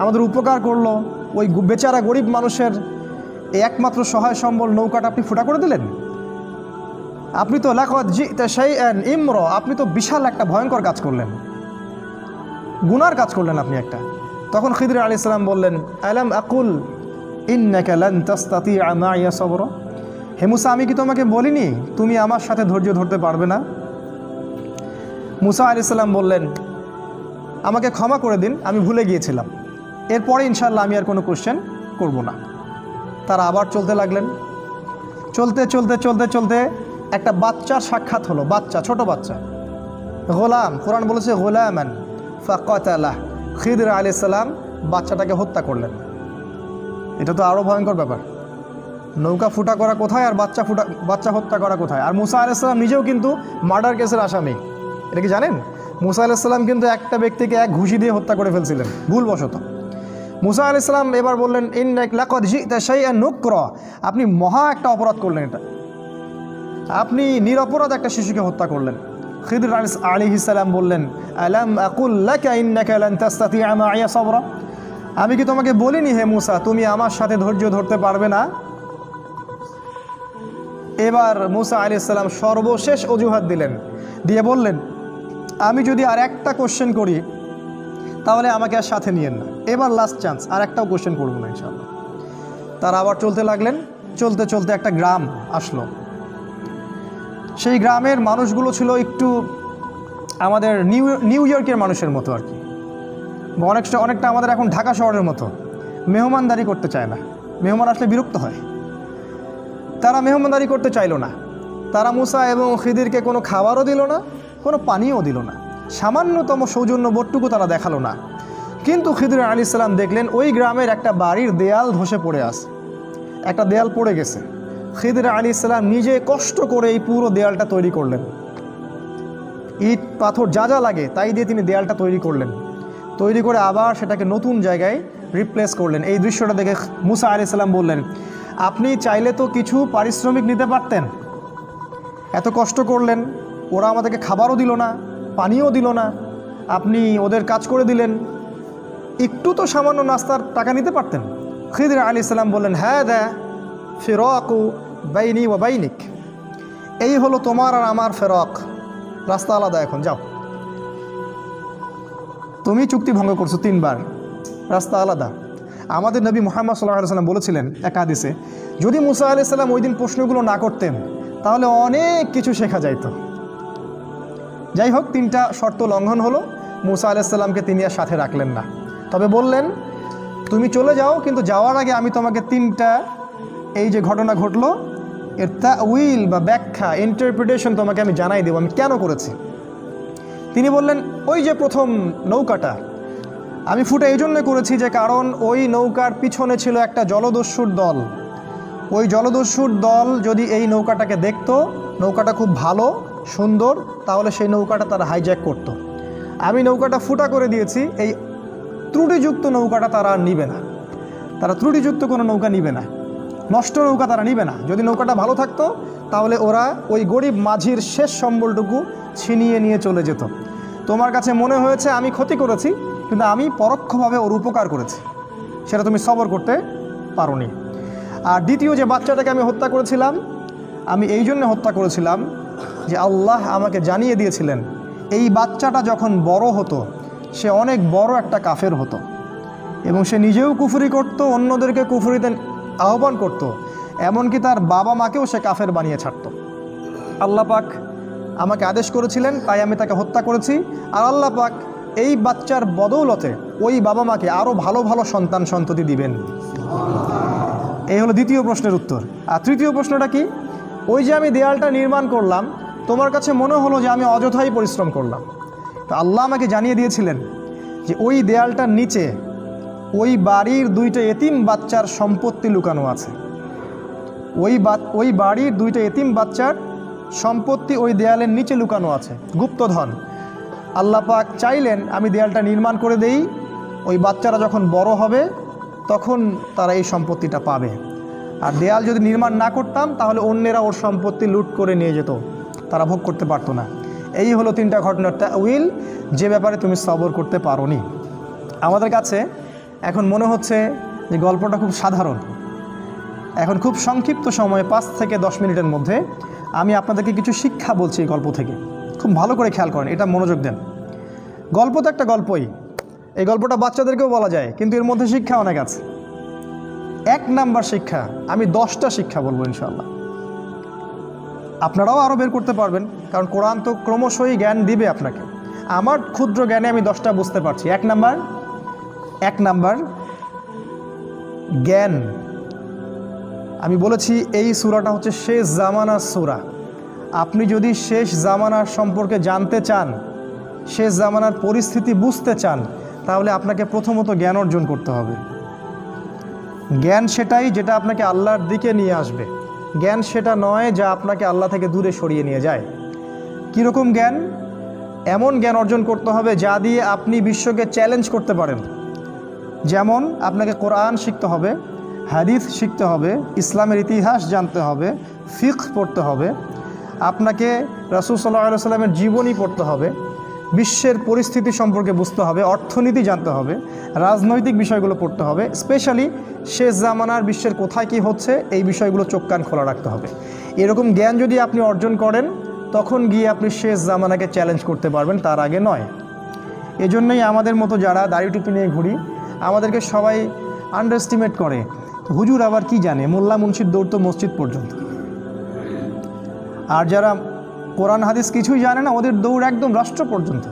আমাদের উপকার করলো, ওই বেচারা গরিব মানুষের এই একমাত্র সহায় সম্বল নৌকাটা আপনি ফুটা করে দিলেন। আপনি তো লাকাদ জিতা শাইআন ইমরা, আপনি তো বিশাল একটা ভয়ঙ্কর কাজ করলেন, গুনার কাজ করলেন আপনি একটা। তখন খিদির আলাইহিস সালাম বললেন আলাম আকুল ইন্নাকা লান তাস্তাতিআ মাইয়া সাবরা। হে মুসা, আমি কি তোমাকে বলিনি তুমি আমার সাথে ধৈর্য ধরতে পারবে না? মুসা আলাইহিস সালাম বললেন আমাকে ক্ষমা করে দিন, আমি ভুলে গিয়েছিলাম, এরপরে ইনশাআল্লাহ আমি আর কোনো কোশ্চেন করব না। তারা আবার চলতে লাগলেন। চলতে চলতে চলতে চলতে একটা বাচ্চার সাক্ষাৎ হলো। বাচ্চা, ছোট বাচ্চা, গোলাম। কোরআন বলেছে গোলামান ফাকাতালাহ। খিদির আলাইহিস সালাম বাচ্চাটাকে হত্যা করলেন। এটা তো আরও ভয়ঙ্কর ব্যাপার। নৌকা ফুটা করা কোথায় আর বাচ্চা হত্যা করা কোথায়? আর মুসা আলাইহিস সালাম নিজেও কিন্তু মার্ডার কেসের আসামি। এটা কি জানেন? মুসা আলাইহিস সালাম কিন্তু একটা ব্যক্তিকে এক ঘুষি দিয়ে হত্যা করে ফেলছিলেন ভুলবশত। মুসা আলাইহিস সালাম এবার বললেন ইন্নাকা লাকাদ জিতা শাইআন নুকরা, আপনি মহা একটা অপরাধ করলেন, এটা আপনি নিরপরাধ একটা শিশুকে হত্যা করলেন। খিদির আলাইহিস সালাম বললেন আলাম আকুল লাকা ইন্নাকা লান তাস্তাতিআ মাইয়া সাবরা, আমি কি তোমাকে বলিনি হে মুসা তুমি আমার সাথে ধৈর্য ধরতে পারবে না? এবার মুসা আলাইহিস সালাম সর্বশেষ অজুহাত দিলেন, দিয়ে বললেন আমি যদি আর একটা কোশ্চেন করি তাহলে আমাকে আর সাথে নিয়েন না, এবার লাস্ট চান্স, আর একটাও কোশ্চেন করবো না ইনশাআল্লাহ। তারা আবার চলতে লাগলেন। চলতে চলতে একটা গ্রাম আসলো। সেই গ্রামের মানুষগুলো ছিল একটু আমাদের নিউ ইয়র্কের মানুষের মতো আর কি, অনেকটা আমাদের এখন ঢাকা শহরের মতো। মেহমানদারি করতে চায় না, মেহমান আসলে বিরক্ত হয়। তারা মেহমানদারি করতে চাইল না। তারা মুসা এবং খিদিরকে কোনো খাবারও দিল না, কোনো পানিও দিল না, সামান্যতম সৌজন্য বোধটুকু তারা দেখালো না। কিন্তু খিদির আলাইহিস সালাম দেখলেন ওই গ্রামের একটা বাড়ির দেয়াল ধসে পড়ে আছে, একটা দেয়াল পড়ে গেছে। খিদির আলাইহিস সালাম নিজে কষ্ট করে এই পুরো দেয়ালটা তৈরি করলেন, ইট পাথর যা যা লাগে তাই দিয়ে তিনি দেয়ালটা তৈরি করলেন। তৈরি করে আবার সেটাকে নতুন জায়গায় রিপ্লেস করলেন। এই দৃশ্যটা দেখে মুসা আলাইহিস সালাম বললেন, আপনি চাইলে তো কিছু পারিশ্রমিক নিতে পারতেন, এত কষ্ট করলেন, ওরা আমাদেরকে খাবারও দিল না, পানিও দিল না, আপনি ওদের কাজ করে দিলেন, একটু তো সামান্য নাস্তার টাকা নিতে পারতেন। খিদির আলাইহিস সালাম বললেন, হ্যাঁ দা ফিরাকু বাইনি ওয়া বাইনিক, এই হলো তোমার আর আমার ফেরক, রাস্তা আলাদা, এখন যাও, তুমি চুক্তি ভঙ্গ করছো 3 বার, রাস্তা আলাদা। আমাদের নবী মুহাম্মদ সাল্লাল্লাহু আলাইহি ওয়াসাল্লাম বলেছিলেন এক হাদিসে, যদি মুসা আলাইহিস সালাম ওই দিন প্রশ্নগুলো না করতেন তাহলে অনেক কিছু শেখা যাইত। যাই হোক, 3টা শর্ত লঙ্ঘন হলো, মুসা আলাইহিস সালামকে তিনি আর সাথে রাখলেন না, তবে বললেন তুমি চলে যাও, কিন্তু যাওয়ার আগে আমি তোমাকে 3টা এই যে ঘটনা ঘটলো এর তাউইল বা ব্যাখ্যা, ইন্টারপ্রিটেশন তোমাকে আমি জানাই দেবো আমি কেন করেছি। তিনি বললেন, ওই যে প্রথম নৌকাটা আমি ফুটে এই জন্য করেছি যে কারণ ওই নৌকার পিছনে ছিল একটা জলদস্যুর দল। ওই জলদস্যুর দল যদি এই নৌকাটাকে দেখতো, নৌকাটা খুব ভালো সুন্দর, তাহলে সেই নৌকাটা তারা হাইজ্যাক করত। আমি নৌকাটা ফুটা করে দিয়েছি, এই ত্রুটিযুক্ত নৌকাটা তারা আর নিবে না, তারা ত্রুটিযুক্ত কোনো নৌকা নিবে না, নষ্ট নৌকা তারা নিবে না। যদি নৌকাটা ভালো থাকতো তাহলে ওরা ওই গরিব মাঝির শেষ সম্বলটুকু ছিনিয়ে নিয়ে চলে যেত। তোমার কাছে মনে হয়েছে আমি ক্ষতি করেছি, কিন্তু আমি পরোক্ষভাবে ওর উপকার করেছি, সেটা তুমি সবর করতে পারোনি। আর দ্বিতীয় যে বাচ্চাটাকে আমি হত্যা করেছিলাম, আমি এই জন্য হত্যা করেছিলাম যে আল্লাহ আমাকে জানিয়ে দিয়েছিলেন এই বাচ্চাটা যখন বড় হতো সে অনেক বড় একটা কাফের হতো, এবং সে নিজেও কুফরি করত, অন্যদেরকে কুফরিতে আহ্বান করত, এমনকি তার বাবা মাকেও সে কাফের বানিয়ে ছাড়ত। আল্লাহ পাক আমাকে আদেশ করেছিলেন, তাই আমি তাকে হত্যা করেছি। আর আল্লাহ পাক এই বাচ্চার বদৌলতে ওই বাবা মাকে আরও ভালো ভালো সন্তান সন্ততি দিবেন। এই হলো দ্বিতীয় প্রশ্নের উত্তর। আর তৃতীয় প্রশ্নটা কি, ওই যে আমি দেয়ালটা নির্মাণ করলাম, তোমার কাছে মনে হলো যে আমি অযথাই পরিশ্রম করলাম, তো আল্লাহ আমাকে জানিয়ে দিয়েছিলেন যে ওই দেয়ালটার নিচে ওই বাড়ির 2টা এতিম বাচ্চার সম্পত্তি লুকানো আছে। ওই বাড়ির 2টা এতিম বাচ্চার সম্পত্তি ওই দেয়ালের নিচে লুকানো আছে, গুপ্তধন। আল্লাহ পাক চাইলেন আমি দেয়ালটা নির্মাণ করে দেই, ওই বাচ্চারা যখন বড় হবে তখন তারা এই সম্পত্তিটা পাবে। আর দেয়াল যদি নির্মাণ না করতাম তাহলে অন্যেরা ওর সম্পত্তি লুট করে নিয়ে যেত, তারা ভোগ করতে পারতো না। এই হলো 3টা ঘটনার তাউইল, যে ব্যাপারে তুমি সবর করতে পারোনি। আমাদের কাছে এখন মনে হচ্ছে যে গল্পটা খুব সাধারণ। এখন খুব সংক্ষিপ্ত সময়ে 5 থেকে 10 মিনিটের মধ্যে আমি আপনাদেরকে কিছু শিক্ষা বলছি এই গল্প থেকে, খুব ভালো করে খেয়াল করেন, এটা মনোযোগ দেন। গল্প তো একটা গল্পই, এই গল্পটা বাচ্চাদেরকেও বলা যায়, কিন্তু এর মধ্যে শিক্ষা অনেক আছে। 1 নাম্বার শিক্ষা, আমি 10টা শিক্ষা বলবো ইনশাআল্লাহ, আপনারাও আরও বের করতে পারবেন, কারণ কোরআন তো ক্রমশই জ্ঞান দিবে আপনাকে। আমার ক্ষুদ্র জ্ঞানে আমি 10টা বুঝতে পারছি। 1 নাম্বার জ্ঞান। আমি বলেছি এই সূরাটা হচ্ছে শেষ জামানার সূরা। আপনি যদি শেষ জামানার সম্পর্কে জানতে চান, শেষ জামানার পরিস্থিতি বুঝতে চান, তাহলে আপনাকে প্রথমত জ্ঞান অর্জন করতে হবে। জ্ঞান সেটাই যেটা আপনাকে আল্লাহর দিকে নিয়ে আসবে, জ্ঞান সেটা নয় যা আপনাকে আল্লাহ থেকে দূরে সরিয়ে নিয়ে যায়। কীরকম জ্ঞান? এমন জ্ঞান অর্জন করতে হবে যা দিয়ে আপনি বিশ্বকে চ্যালেঞ্জ করতে পারেন। যেমন আপনাকে কোরআন শিখতে হবে, হাদিস শিখতে হবে, ইসলামের ইতিহাস জানতে হবে, ফিকহ পড়তে হবে, আপনাকে রাসূল সাল্লাল্লাহু আলাইহি ওয়াসাল্লামের জীবনী পড়তে হবে, বিশ্বের পরিস্থিতি সম্পর্কে বুঝতে হবে, অর্থনীতি জানতে হবে, রাজনৈতিক বিষয়গুলো পড়তে হবে, স্পেশালি শেষ জামানার বিশ্বের কোথায় কী হচ্ছে এই বিষয়গুলো চোখ কান খোলা রাখতে হবে। এরকম জ্ঞান যদি আপনি অর্জন করেন তখন গিয়ে আপনি শেষ জামানাকে চ্যালেঞ্জ করতে পারবেন, তার আগে নয়। এজন্যই আমাদের মতো যারা দাড়ি টুপি নিয়ে ঘুরি, আমাদেরকে সবাই আন্ডারস্টিমেট করে, হুজুর আবার কি জানে, মোল্লা মুন্সির দৌড় তো মসজিদ পর্যন্ত। আর যারা কোরআন হাদিস কিছুই জানে না, ওদের দৌড় একদম রাষ্ট্র পর্যন্ত।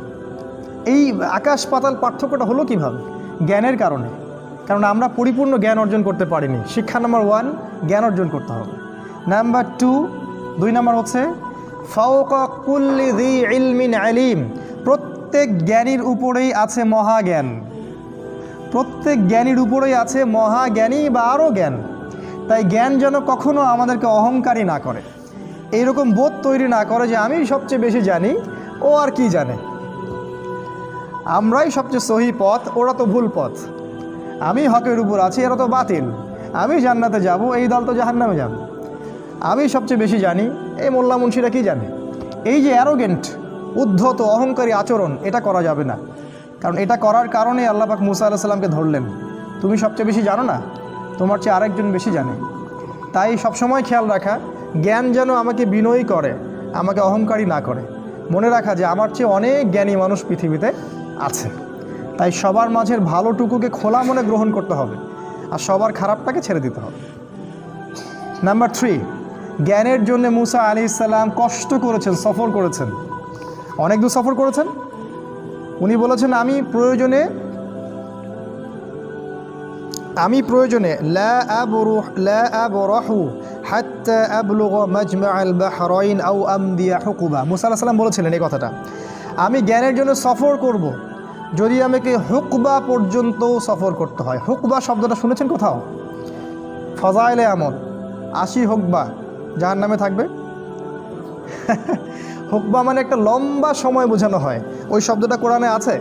এই আকাশ পাতাল পার্থক্যটা হলো কিভাবে? জ্ঞানের কারণে। কারণ আমরা পরিপূর্ণ জ্ঞান অর্জন করতে পারিনি। শিক্ষা নাম্বার 1, জ্ঞান অর্জন করতে হবে। নাম্বার 2, 2 নম্বর হচ্ছে ফাওকা কুল্লি যী ইলমিন আলিম, প্রত্যেক জ্ঞানীর উপরেই আছে মহাজ্ঞান, প্রত্যেক জ্ঞানীর উপরেই আছে মহাজ্ঞানী বা আরও জ্ঞান। তাই জ্ঞান যেন কখনো আমাদেরকে অহংকারী না করে, এইরকম বোধ তৈরি না করে যে আমি সবচেয়ে বেশি জানি, ও আর কি জানে, আমরাই সবচেয়ে সহি পথ, ওরা তো ভুল পথ, আমি হকের উপর আছি, এরা তো বাতিল, আমি জান্নাতে যাব, এই দল তো জাহান্নামে যাবে, আমি সবচেয়ে বেশি জানি, এই মোল্লা মুন্সিরা কি জানে। এই যে অ্যারোগেন্ট, উদ্ধত, অহংকারী আচরণ, এটা করা যাবে না। কারণ এটা করার কারণে আল্লাহ পাক মুসা আলাইহিস সালামকে ধরলেন, তুমি সবচেয়ে বেশি জানো না, তোমার চেয়ে আরেকজন বেশি জানে। তাই সবসময় খেয়াল রাখা, জ্ঞান যেন আমাকে বিনয়ী করে, আমাকে অহংকারী না করে। মনে রাখা যে আমার চেয়ে অনেক জ্ঞানী মানুষ পৃথিবীতে আছে। তাই সবার মাঝের ভালোটুকুকে খোলা মনে গ্রহণ করতে হবে, আর সবার খারাপটাকে ছেড়ে দিতে হবে। নাম্বার 3, জ্ঞানের জন্য মুসা আলাইহিস সালাম কষ্ট করেছেন, সফর করেছেন, অনেক দূর সফর করেছেন। উনি বলেছেন আমি প্রয়োজনে লা আবরাহু হাত্তা আবলুগা মাজমাআল বাহরাইন আও আমদিয়া হুকুবা। মুসা আলাইহিস সালাম বলেছিলেন এই কথাটা, আমি জ্ঞানের জন্য সফর করব যদি আমাকে হুকবা পর্যন্ত সফর করতে হয়। হুকবা শব্দটা শুনেছেন কোথাও? ফজাইলে আমল, 80 হুকবা জাহান্নামে থাকবে। হুকবা মানে একটা লম্বা সময় বোঝানো হয়, ওই শব্দটা কোরআনে আছে।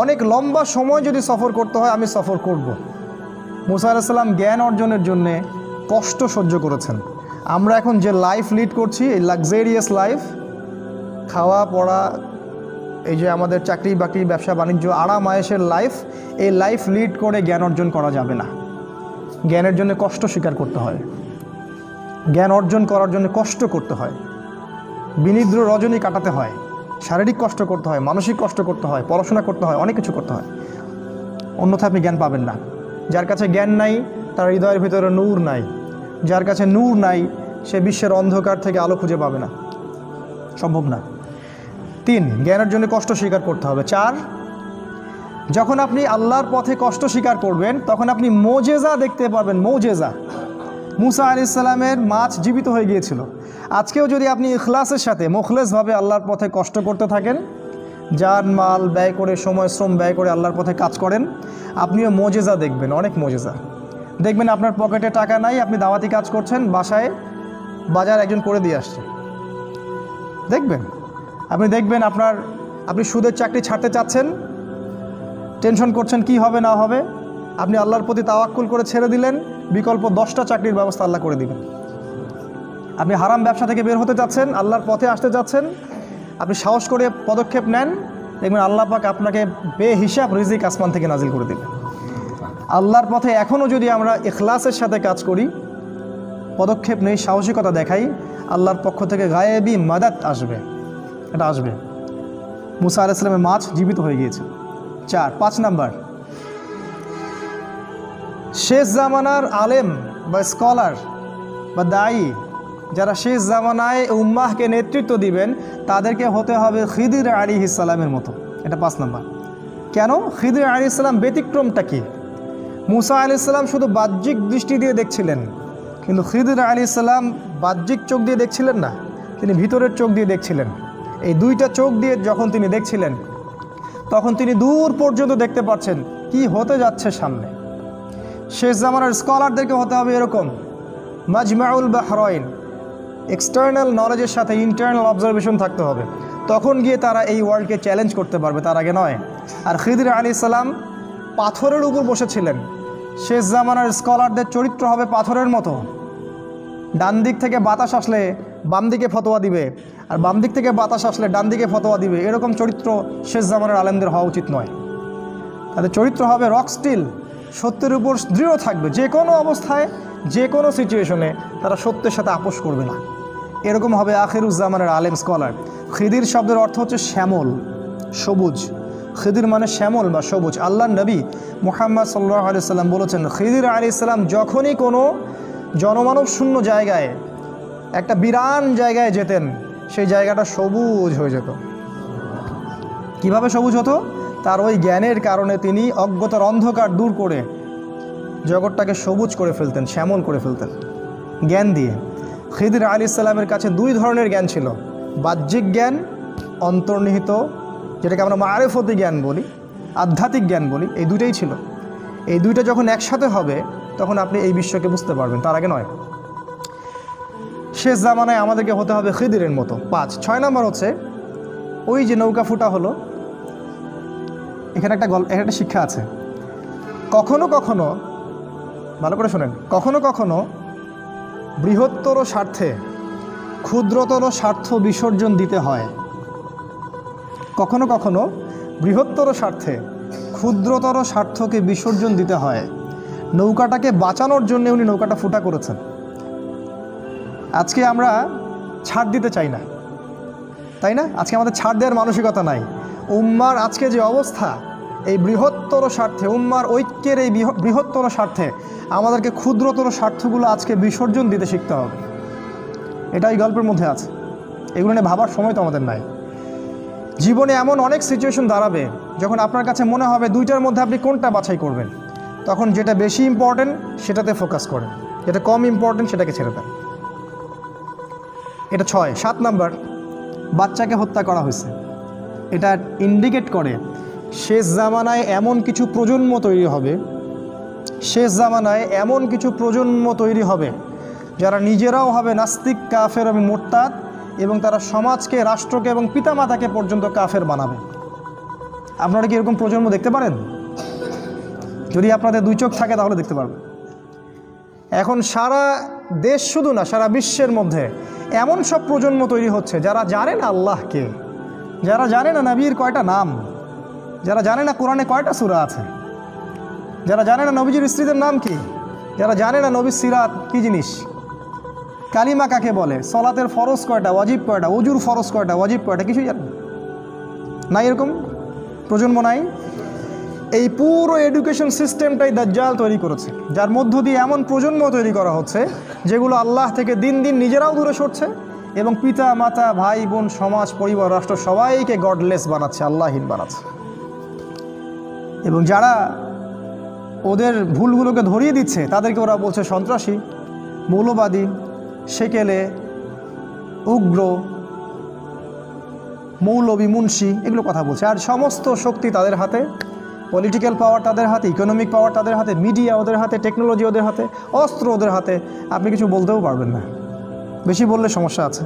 অনেক লম্বা সময় যদি সফর করতে হয়, আমি সফর করব। মুসা আলাইহিস সালাম জ্ঞান অর্জনের জন্যে কষ্ট সহ্য করেছেন। আমরা এখন যে লাইফ লিড করছি, এই লাক্সারিয়াস লাইফ, খাওয়া পড়া, এই যে আমাদের চাকরি বাকরি, ব্যবসা বাণিজ্য, আরাম আয়েশের লাইফ, এই লাইফ লিড করে জ্ঞান অর্জন করা যাবে না। জ্ঞানের জন্য কষ্ট স্বীকার করতে হয়, জ্ঞান অর্জন করার জন্য কষ্ট করতে হয়, বিনিদ্র রজনী কাটাতে হয়, শারীরিক কষ্ট করতে হয়, মানসিক কষ্ট করতে হয়, পড়াশোনা করতে হয়, অনেক কিছু করতে হয়, অন্যথায় আপনি জ্ঞান পাবেন না। যার কাছে জ্ঞান নাই তার হৃদয়ের ভিতরে নূর নাই, যার কাছে নূর নাই সে বিশ্বের অন্ধকার থেকে আলো খুঁজে পাবে না, সম্ভব না। 3, জ্ঞানের জন্য কষ্ট স্বীকার করতে হবে। 4, যখন আপনি আল্লাহর পথে কষ্ট স্বীকার করবেন তখন আপনি মোজেজা দেখতে পারবেন। মোজেজা, মুসা আলাইহিস সালামের মাছ জীবিত হয়ে গিয়েছিল। আজকেও যদি আপনি ইখলাসের সাথে মুখলেসভাবে আল্লাহর পথে কষ্ট করতে থাকেন, জান মাল ব্যয় করে, সময় শ্রম ব্যয় করে আল্লাহর পথে কাজ করেন, আপনিও মোজেজা দেখবেন, অনেক মোজেজা দেখবেন। আপনার পকেটে টাকা নাই, আপনি দাওয়াতি কাজ করছেন, বাসায় বাজার একজন করে দিয়ে আসছে, দেখবেন। আপনি দেখবেন আপনি সুদের চাকরি ছাড়তে চাচ্ছেন, টেনশন করছেন কি হবে না হবে, আপনি আল্লাহর প্রতি তাওয়াক্কুল করে ছেড়ে দিলেন, বিকল্প 10টা চাকরির ব্যবস্থা আল্লাহ করে দিবেন। আপনি হারাম ব্যবসা থেকে বের হতে চাচ্ছেন, আল্লাহর পথে আসতে চাচ্ছেন, আপনি সাহস করে পদক্ষেপ নেন, দেখবেন আল্লাহ পাক আপনাকে বেহিসাব রিজিক আসমান থেকে নাজিল করে দিবেন। আল্লাহর পথে এখনও যদি আমরা ইখলাসের সাথে কাজ করি, পদক্ষেপ নেই, সাহসিকতা দেখাই, আল্লাহর পক্ষ থেকে গায়েবী মাদাত আসবে, এটা আসবে। মুসা আলাইহিস সালামের মাছ জীবিত হয়ে গিয়েছে। 5 নাম্বার, শেষ জামানার আলেম বা স্কলার বা দায়ী, যারা শেষ জামানায় উম্মাহকে নেতৃত্ব দিবেন, তাদেরকে হতে হবে খিদির আলাইহিস সালামের মতো। এটা 5 নাম্বার। কেন? খিদির আলাইহিস সালাম ব্যতিক্রমটা কি? মুসা আলাইহিস সালাম শুধু বাহ্যিক দৃষ্টি দিয়ে দেখছিলেন, কিন্তু খিদির আলাইহিস সালাম বাহ্যিক চোখ দিয়ে দেখছিলেন না, তিনি ভিতরের চোখ দিয়ে দেখছিলেন। এই 2টা চোখ দিয়ে যখন তিনি দেখছিলেন, তখন তিনি দূর পর্যন্ত দেখতে পাচ্ছেন কি হতে যাচ্ছে সামনে। শেষ জামানার স্কলারদেরকে হতে হবে এরকম, মাজমাউল বাহরাইন, এক্সটার্নাল নলেজের সাথে ইন্টারনাল অবজারভেশন থাকতে হবে, তখন গিয়ে তারা এই ওয়ার্ল্ডকে চ্যালেঞ্জ করতে পারবে, তার আগে নয়। আর খিদির আলাইহিস সালাম পাথরের উপর বসেছিলেন। শেষ জামানার স্কলারদের চরিত্র হবে পাথরের মতো, ডান দিক থেকে বাতাস আসলে বাম দিকে ফতোয়া দিবে, আর বাম দিক থেকে বাতাস আসলে ডান দিকে ফতোয়া দিবে, এরকম চরিত্র শেষ জামানার আলেমদের হওয়া উচিত নয়। তাদের চরিত্র হবে রক স্টিল, সত্যের উপর দৃঢ় থাকবে, যে কোনো অবস্থায়, যে কোনো সিচুয়েশনে তারা সত্যের সাথে আপোষ করবে না। এরকম হবে আখিরুজ্জামানের আলেম স্কলার। খিদির শব্দের অর্থ হচ্ছে শ্যামল, সবুজ। খিদির মানে শ্যামল বা সবুজ। আল্লাহর নবী মুহাম্মদ সাল্লাল্লাহু আলাইহি ওয়াসাল্লাম বলেছেন, খিদির আলাইহিস সালাম যখনই কোনো জনমানব শূন্য জায়গায়, একটা বিরান জায়গায় যেতেন, সেই জায়গাটা সবুজ হয়ে যেত। কিভাবে সবুজ হতো? তার ওই জ্ঞানের কারণে তিনি অজ্ঞতার অন্ধকার দূর করে জগৎটাকে সবুজ করে ফেলতেন, শ্যামল করে ফেলতেন জ্ঞান দিয়ে। খিদির আলাইহিস সালামের কাছে দুই ধরনের জ্ঞান ছিল, বাহ্যিক জ্ঞান, অন্তর্নিহিত, যেটাকে আমরা মারিফতি জ্ঞান বলি, আধ্যাত্মিক জ্ঞান বলি, এই দুইটাই ছিল। এই দুইটা যখন একসাথে হবে তখন আপনি এই বিশ্বকে বুঝতে পারবেন, তার আগে নয়। শেষ জামানায় আমাদেরকে হতে হবে খিদিরের মতো। 6 নম্বর হচ্ছে ওই যে নৌকা ফুটা হলো, এখানে একটা শিক্ষা আছে। কখনো কখনো, ভালো করে শোনেন, কখনো কখনো বৃহত্তর স্বার্থে ক্ষুদ্রতর স্বার্থ বিসর্জন দিতে হয়। কখনো কখনো বৃহত্তর স্বার্থে ক্ষুদ্রতর স্বার্থকে বিসর্জন দিতে হয়। নৌকাটাকে বাঁচানোর জন্য উনি নৌকাটা ফুটা করেছেন। আজকে আমরা ছাড় দিতে চাই না, তাই না? আজকে আমাদের ছাড় দেওয়ার মানসিকতা নাই। উম্মার আজকে যে অবস্থা, এই বৃহত্তর স্বার্থে, উম্মার ঐক্যের এই বৃহত্তর স্বার্থে আমাদেরকে ক্ষুদ্রতর স্বার্থগুলো আজকে বিসর্জন দিতে শিখতে হবে। এটা এই গল্পের মধ্যে আছে। এগুলো নিয়ে ভাবার সময় তো আমাদের নাই। জীবনে এমন অনেক সিচুয়েশন দাঁড়াবে যখন আপনার কাছে মনে হবে দুইটার মধ্যে আপনি কোনটা বাছাই করবেন। তখন যেটা বেশি ইম্পর্টেন্ট সেটাতে ফোকাস করেন, যেটা কম ইম্পর্টেন্ট সেটাকে ছেড়ে দেন। এটা 6। 7 নম্বর, বাচ্চাকে হত্যা করা হয়েছে। এটা ইন্ডিকেট করে শেষ জামানায় এমন কিছু প্রজন্ম তৈরি হবে, শেষ জামানায় এমন কিছু প্রজন্ম তৈরি হবে যারা নিজেরাও হবে নাস্তিক, কাফের এবং মোরতাদ, এবং তারা সমাজকে, রাষ্ট্রকে এবং পিতামাতাকে পর্যন্ত কাফের বানাবে। আপনারা কি এরকম প্রজন্ম দেখতে পারেন? যদি আপনাদের দুই চোখ থাকে তাহলে দেখতে পারবেন। এখন সারা দেশ শুধু না, সারা বিশ্বের মধ্যে এমন সব প্রজন্ম তৈরি হচ্ছে যারা জানে না আল্লাহকে, যারা জানে না নবীর কয়টা নাম, যারা জানে না কোরআনে কয়টা সূরা আছে, যারা জানে না নবীজির স্ত্রীদের নাম কি, যারা জানে না নবীর সিরাত কি জিনিস, কালিমা কাকে বলে, সলাতের ফরজ কয়টা, ওয়াজিব কয়টা, ওজুর ফরজ কয়টা, ওয়াজিব কয়টা, কিছুই জানে না। এরকম প্রজন্ম নাই। এই পুরো এডুকেশন সিস্টেমটাই দাজ্জাল তৈরি করেছে, যার মধ্য দিয়ে এমন প্রজন্ম তৈরি করা হচ্ছে যেগুলো আল্লাহ থেকে দিন দিন নিজেরাও দূরে সরছে এবং পিতা মাতা, ভাই বোন, সমাজ, পরিবার, রাষ্ট্র সবাইকে গডলেস বানাচ্ছে, আল্লাহহীন বানাচ্ছে। এবং যারা ওদের ভুলগুলোকে ধরিয়ে দিচ্ছে তাদেরকে ওরা বলছে সন্ত্রাসী, মৌলবাদী, সেকেলে, উগ্র, মৌলবী, মুন্সি, এগুলো কথা বলছে। আর সমস্ত শক্তি তাদের হাতে, পলিটিক্যাল পাওয়ার তাদের হাতে, ইকোনমিক পাওয়ার তাদের হাতে, মিডিয়া ওদের হাতে, টেকনোলজি ওদের হাতে, অস্ত্র ওদের হাতে। আপনি কিছু বলতেও পারবেন না, বেশি বললে সমস্যা আছে।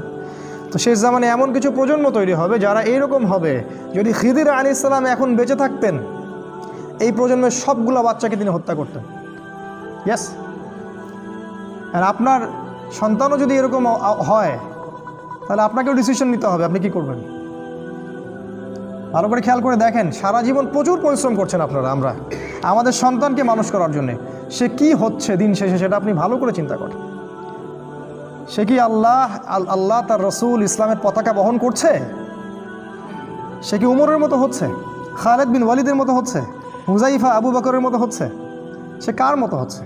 তো শেষ জামানে এমন কিছু প্রজন্ম তৈরি হবে যারা এইরকম হবে। যদি খিদির আলাইহিস সালাম এখন বেঁচে থাকতেন, এই প্রজন্মের সবগুলো বাচ্চাকে তিনি হত্যা করতেন। ইয়েস। আর আপনার সন্তানও যদি এরকম হয় তাহলে আপনাকেও ডিসিশন নিতে হবে, আপনি কি করবেন। ভালো করে খেয়াল করে দেখেন, সারা জীবন প্রচুর পরিশ্রম করছেন আপনারা, আমরা আমাদের সন্তানকে মানুষ করার জন্যে। সে কি হচ্ছে দিন শেষে সেটা আপনি ভালো করে চিন্তা করেন। সে কি আল্লাহ তার রসুল ইসলামের পতাকা বহন করছে? সে কি উমরের মতো হচ্ছে, খালেদ বিন ওয়ালিদের মতো হচ্ছে, হুজাইফা, আবু বকরের মতো হচ্ছে? সে কার মতো হচ্ছে?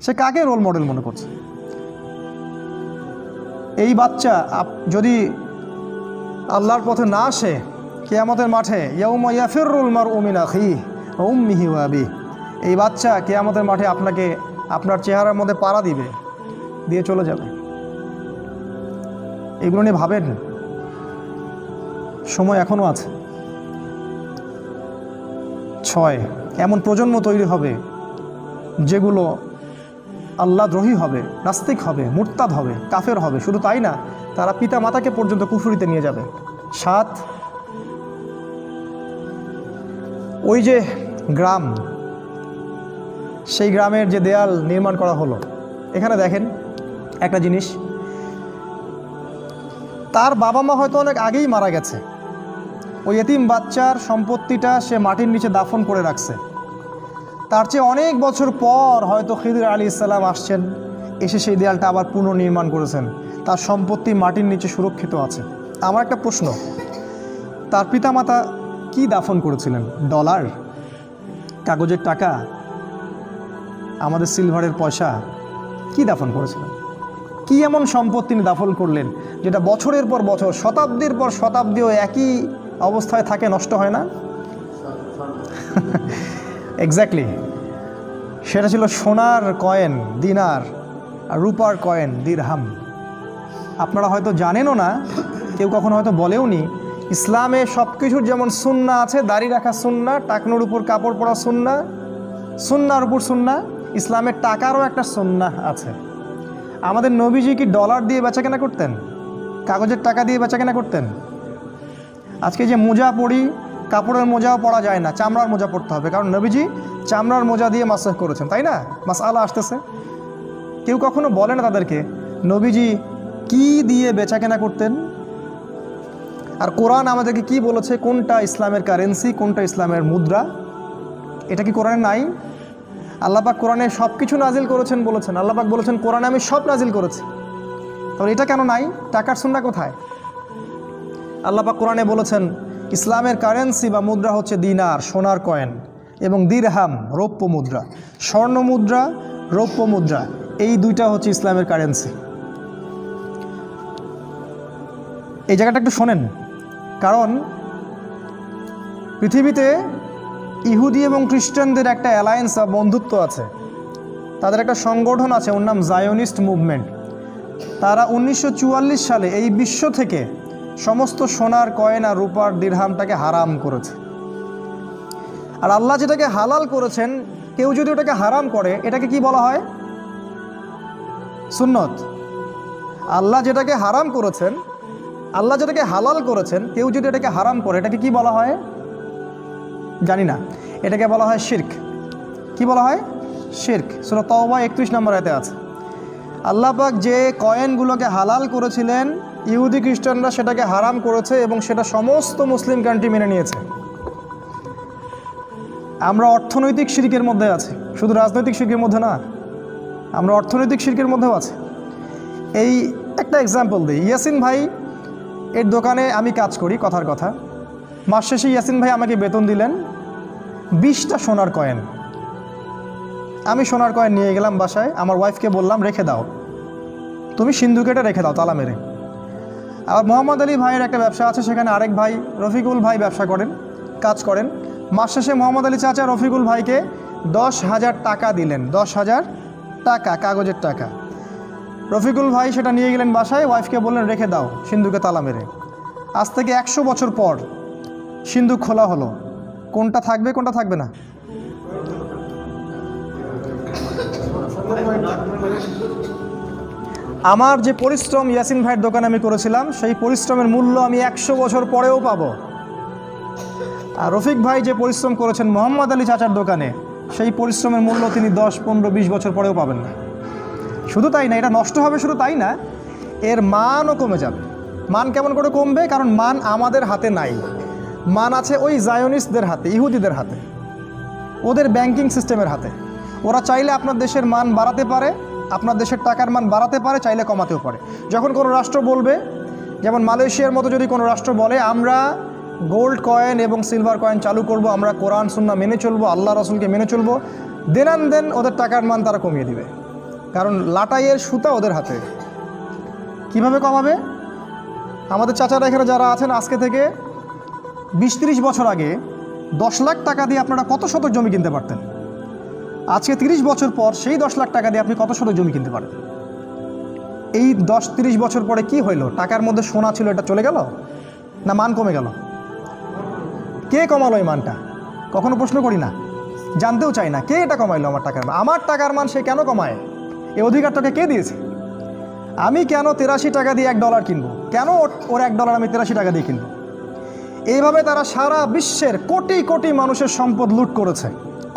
সে কাকে রোল মডেল মনে করছে? এই বাচ্চা যদি আল্লাহর পথে না আসে, কিয়ামতের মাঠে ইয়াউমা ইয়াফিরুল মারউ মিন আখিহি ওয়া উম্মিহি ওয়া আবিহি, এই বাচ্চা কিয়ামতের মাঠে আপনাকে আপনার চেহারার মধ্যে পাড়া দিবে, দিয়ে চলে যাবে। এগুলো নিয়ে ভাবেন, সময় এখনও আছে। 6, এমন প্রজন্ম তৈরি হবে যেগুলো আল্লাহদ্রোহী হবে, নাস্তিক হবে, মুরতাদ হবে, কাফের হবে। শুধু তাই না, তারা পিতা মাতাকে পর্যন্ত কুফরিতে নিয়ে যাবে। 7, ওই যে গ্রাম, সেই গ্রামের যে দেয়াল নির্মাণ করা হলো, এখানে দেখেন একটা জিনিস, তার বাবা মা হয়তো অনেক আগেই মারা গেছে। ওই এতিম বাচ্চার সম্পত্তিটা সে মাটির নিচে দাফন করে রাখছে। তার চেয়ে অনেক বছর পর হয়তো খিদির আলাইহিস সালাম আসছেন, এসে সেই দেয়ালটা আবার পুনর্নির্মাণ করেছেন। তার সম্পত্তি মাটির নিচে সুরক্ষিত আছে। আমার একটা প্রশ্ন, তার পিতামাতা কি দাফন করেছিলেন? ডলার, কাগজের টাকা, আমাদের সিলভারের পয়সা, কি দাফন করেছিলেন? কি এমন সম্পদ তিনি দাফন করলেন যেটা বছরের পর বছর, শতাব্দীর পর শতাব্দীও একই অবস্থায় থাকে, নষ্ট হয় না? এক্স্যাক্টলি, সেটা ছিল সোনার কয়েন দিনার আর রূপার কয়েন দিরহাম। আপনারা হয়তো জানেনও না, কেউ কখনো হয়তো বলেও নি, ইসলামে সব কিছুর যেমন সুন্না আছে, দাড়ি রাখা সুন্না, টাকনোর উপর কাপড় পরা সুন্না, সুন্নার উপর সুন্না, ইসলামের টাকারও একটা সুন্নাহ আছে। আমাদের নবীজি কি ডলার দিয়ে বেচাকেনা করতেন? কাগজের টাকা দিয়ে বেচাকেনা করতেন? আজকে যে মোজা পরি, কাপড়ের মোজাও পরা যায় না, চামড়ার মোজা পরতে হবে, কারণ নবীজি চামড়ার মোজা দিয়ে মাসাহ করেছেন, তাই না? মাসআলা আসতেছে। কেউ কখনো বলে না তাদেরকে নবীজি কি দিয়ে বেচাকেনা করতেন। আর কোরআন আমাদেরকে কি বলেছে, কোনটা ইসলামের কারেন্সি, কোনটা ইসলামের মুদ্রা, এটা কি কোরআনে নাই? আল্লাহ পাক কোরআনে সব কিছু নাজিল করেছেন বলেছেন। আল্লাহ পাক বলেছেন কোরআনে আমি সব নাজিল করেছি। তাহলে এটা কেন নাই? টাকার সুন্নাহ কোথায়? আল্লাহ পাক কোরআনে বলেছেন ইসলামের কারেন্সি বা মুদ্রা হচ্ছে দিনার, সোনার কয়েন, এবং দিরহাম, রৌপ্য মুদ্রা। স্বর্ণ মুদ্রা, রৌপ্য মুদ্রা, এই দুইটা হচ্ছে ইসলামের কারেন্সি। এই জায়গাটা একটু শোনেন, কারণ পৃথিবীতে ইহুদি এবং খ্রিস্টানদের একটা অ্যালায়েন্স বা বন্ধুত্ব আছে, তাদের একটা সংগঠন আছে, ওর নাম জায়োনিস্ট মুভমেন্ট। তারা 1944 সালে এই বিশ্ব থেকে সমস্ত সোনার কয়েন আর রূপার দিরহামটাকে হারাম করেছে। আর আল্লাহ যেটাকে হালাল করেছেন, কেউ যদি ওটাকে হারাম করে, এটাকে কি বলা হয়? সুন্নত। আল্লাহ যেটাকে হারাম করেছেন, আল্লাহ যেটাকে হালাল করেছেন, কেউ যদি এটাকে হারাম করে, এটাকে কি বলা হয়? জানি না। এটাকে বলা হয় শিরক। কি বলা হয়? শিরক। সূরা তাওবা 31 নম্বর আয়াতে আছে। আল্লাহ পাক যে কয়েনগুলোকে হালাল করেছিলেন, ইহুদি খ্রিস্টানরা সেটাকে হারাম করেছে, এবং সেটা সমস্ত মুসলিম কান্ট্রি মেনে নিয়েছে। আমরা অর্থনৈতিক শিরকের মধ্যে আছি, শুধু রাজনৈতিক শিরকের মধ্যে না, আমরা অর্থনৈতিক শিরকের মধ্যেও আছি। এই একটা এক্সাম্পল দিই। ইয়াসিন ভাই এর দোকানে আমি কাজ করি, কথার কথা, মাস শেষে ইয়াসিন ভাই আমাকে বেতন দিলেন 20টা সোনার কয়েন। আমি সোনার কয়েন নিয়ে গেলাম বাসায়, আমার ওয়াইফকে বললাম রেখে দাও, তুমি সিন্ধুকেটে রেখে দাও তালা মেরে। আবার মোহাম্মদ আলী ভাইয়ের একটা ব্যবসা আছে, সেখানে আরেক ভাই রফিকুল ভাই ব্যবসা করেন, কাজ করেন। মাস শেষে মোহাম্মদ আলী চাচা রফিকুল ভাইকে 10,000 টাকা দিলেন, 10,000 টাকা, কাগজের টাকা। রফিকুল ভাই সেটা নিয়ে গেলেন বাসায়, ওয়াইফকে বললেন রেখে দাও সিন্ধুকে তালা মেরে। আজ থেকে 100 বছর পর সিন্ধুক খোলা হলো, কোনটা থাকবে কোনটা থাকবে না? আমার যে পরিশ্রম ইয়াসিন ভাইয়ের দোকানে আমি করেছিলাম, সেই পরিশ্রমের মূল্য আমি 100 বছর পরেও পাবো। আর রফিক ভাই যে পরিশ্রম করেছেন মোহাম্মদ আলী চাচার দোকানে, সেই পরিশ্রমের মূল্য তিনি 10, 15, 20 বছর পরেও পাবেন না। শুধু তাই না, এটা নষ্ট হবে, শুধু তাই না, এর মানও কমে যাবে। মান কেমন করে কমবে? কারণ মান আমাদের হাতে নাই, মান আছে ওই জায়োনিস্টদের হাতে, ইহুদিদের হাতে, ওদের ব্যাংকিং সিস্টেমের হাতে। ওরা চাইলে আপনার দেশের মান বাড়াতে পারে, আপনার দেশের টাকার মান বাড়াতে পারে, চাইলে কমাতেও পারে। যখন কোনো রাষ্ট্র বলবে, যেমন মালয়েশিয়ার মতো যদি কোনো রাষ্ট্র বলে আমরা গোল্ড কয়েন এবং সিলভার কয়েন চালু করব, আমরা কোরআন সুন্নাহ মেনে চলবো, আল্লাহ রসুলকে মেনে চলবো, দেন ওদের টাকার মান তারা কমিয়ে দিবে, কারণ লাটাইয়ের সুতা ওদের হাতে। কিভাবে কমাবে? আমাদের চাচারা এখানে যারা আছেন, আজকে থেকে 20-30 বছর আগে 10 লাখ টাকা দিয়ে আপনারা কত শতক জমি কিনতে পারতেন? আজকে 30 বছর পর সেই 10 লাখ টাকা দিয়ে আপনি কত শতক জমি কিনতে পারেন? এই 10-30 বছর পরে কি হইল? টাকার মধ্যে সোনা ছিল, এটা চলে গেল না মান কমে গেল? কে কমালো এই মানটা? কখনো প্রশ্ন করি না, জানতেও চাই না কে এটা কমাইলো আমার টাকার মান। আমার টাকার মান সে কেন কমায়? এই অধিকারটাকে কে দিয়েছে? আমি কেন 83 টাকা দিয়ে $1 কিনবো? কেন ওর $1 আমি 83 টাকা দিয়ে কিনবো? এইভাবে তারা সারা বিশ্বের কোটি কোটি মানুষের সম্পদ লুট করেছে,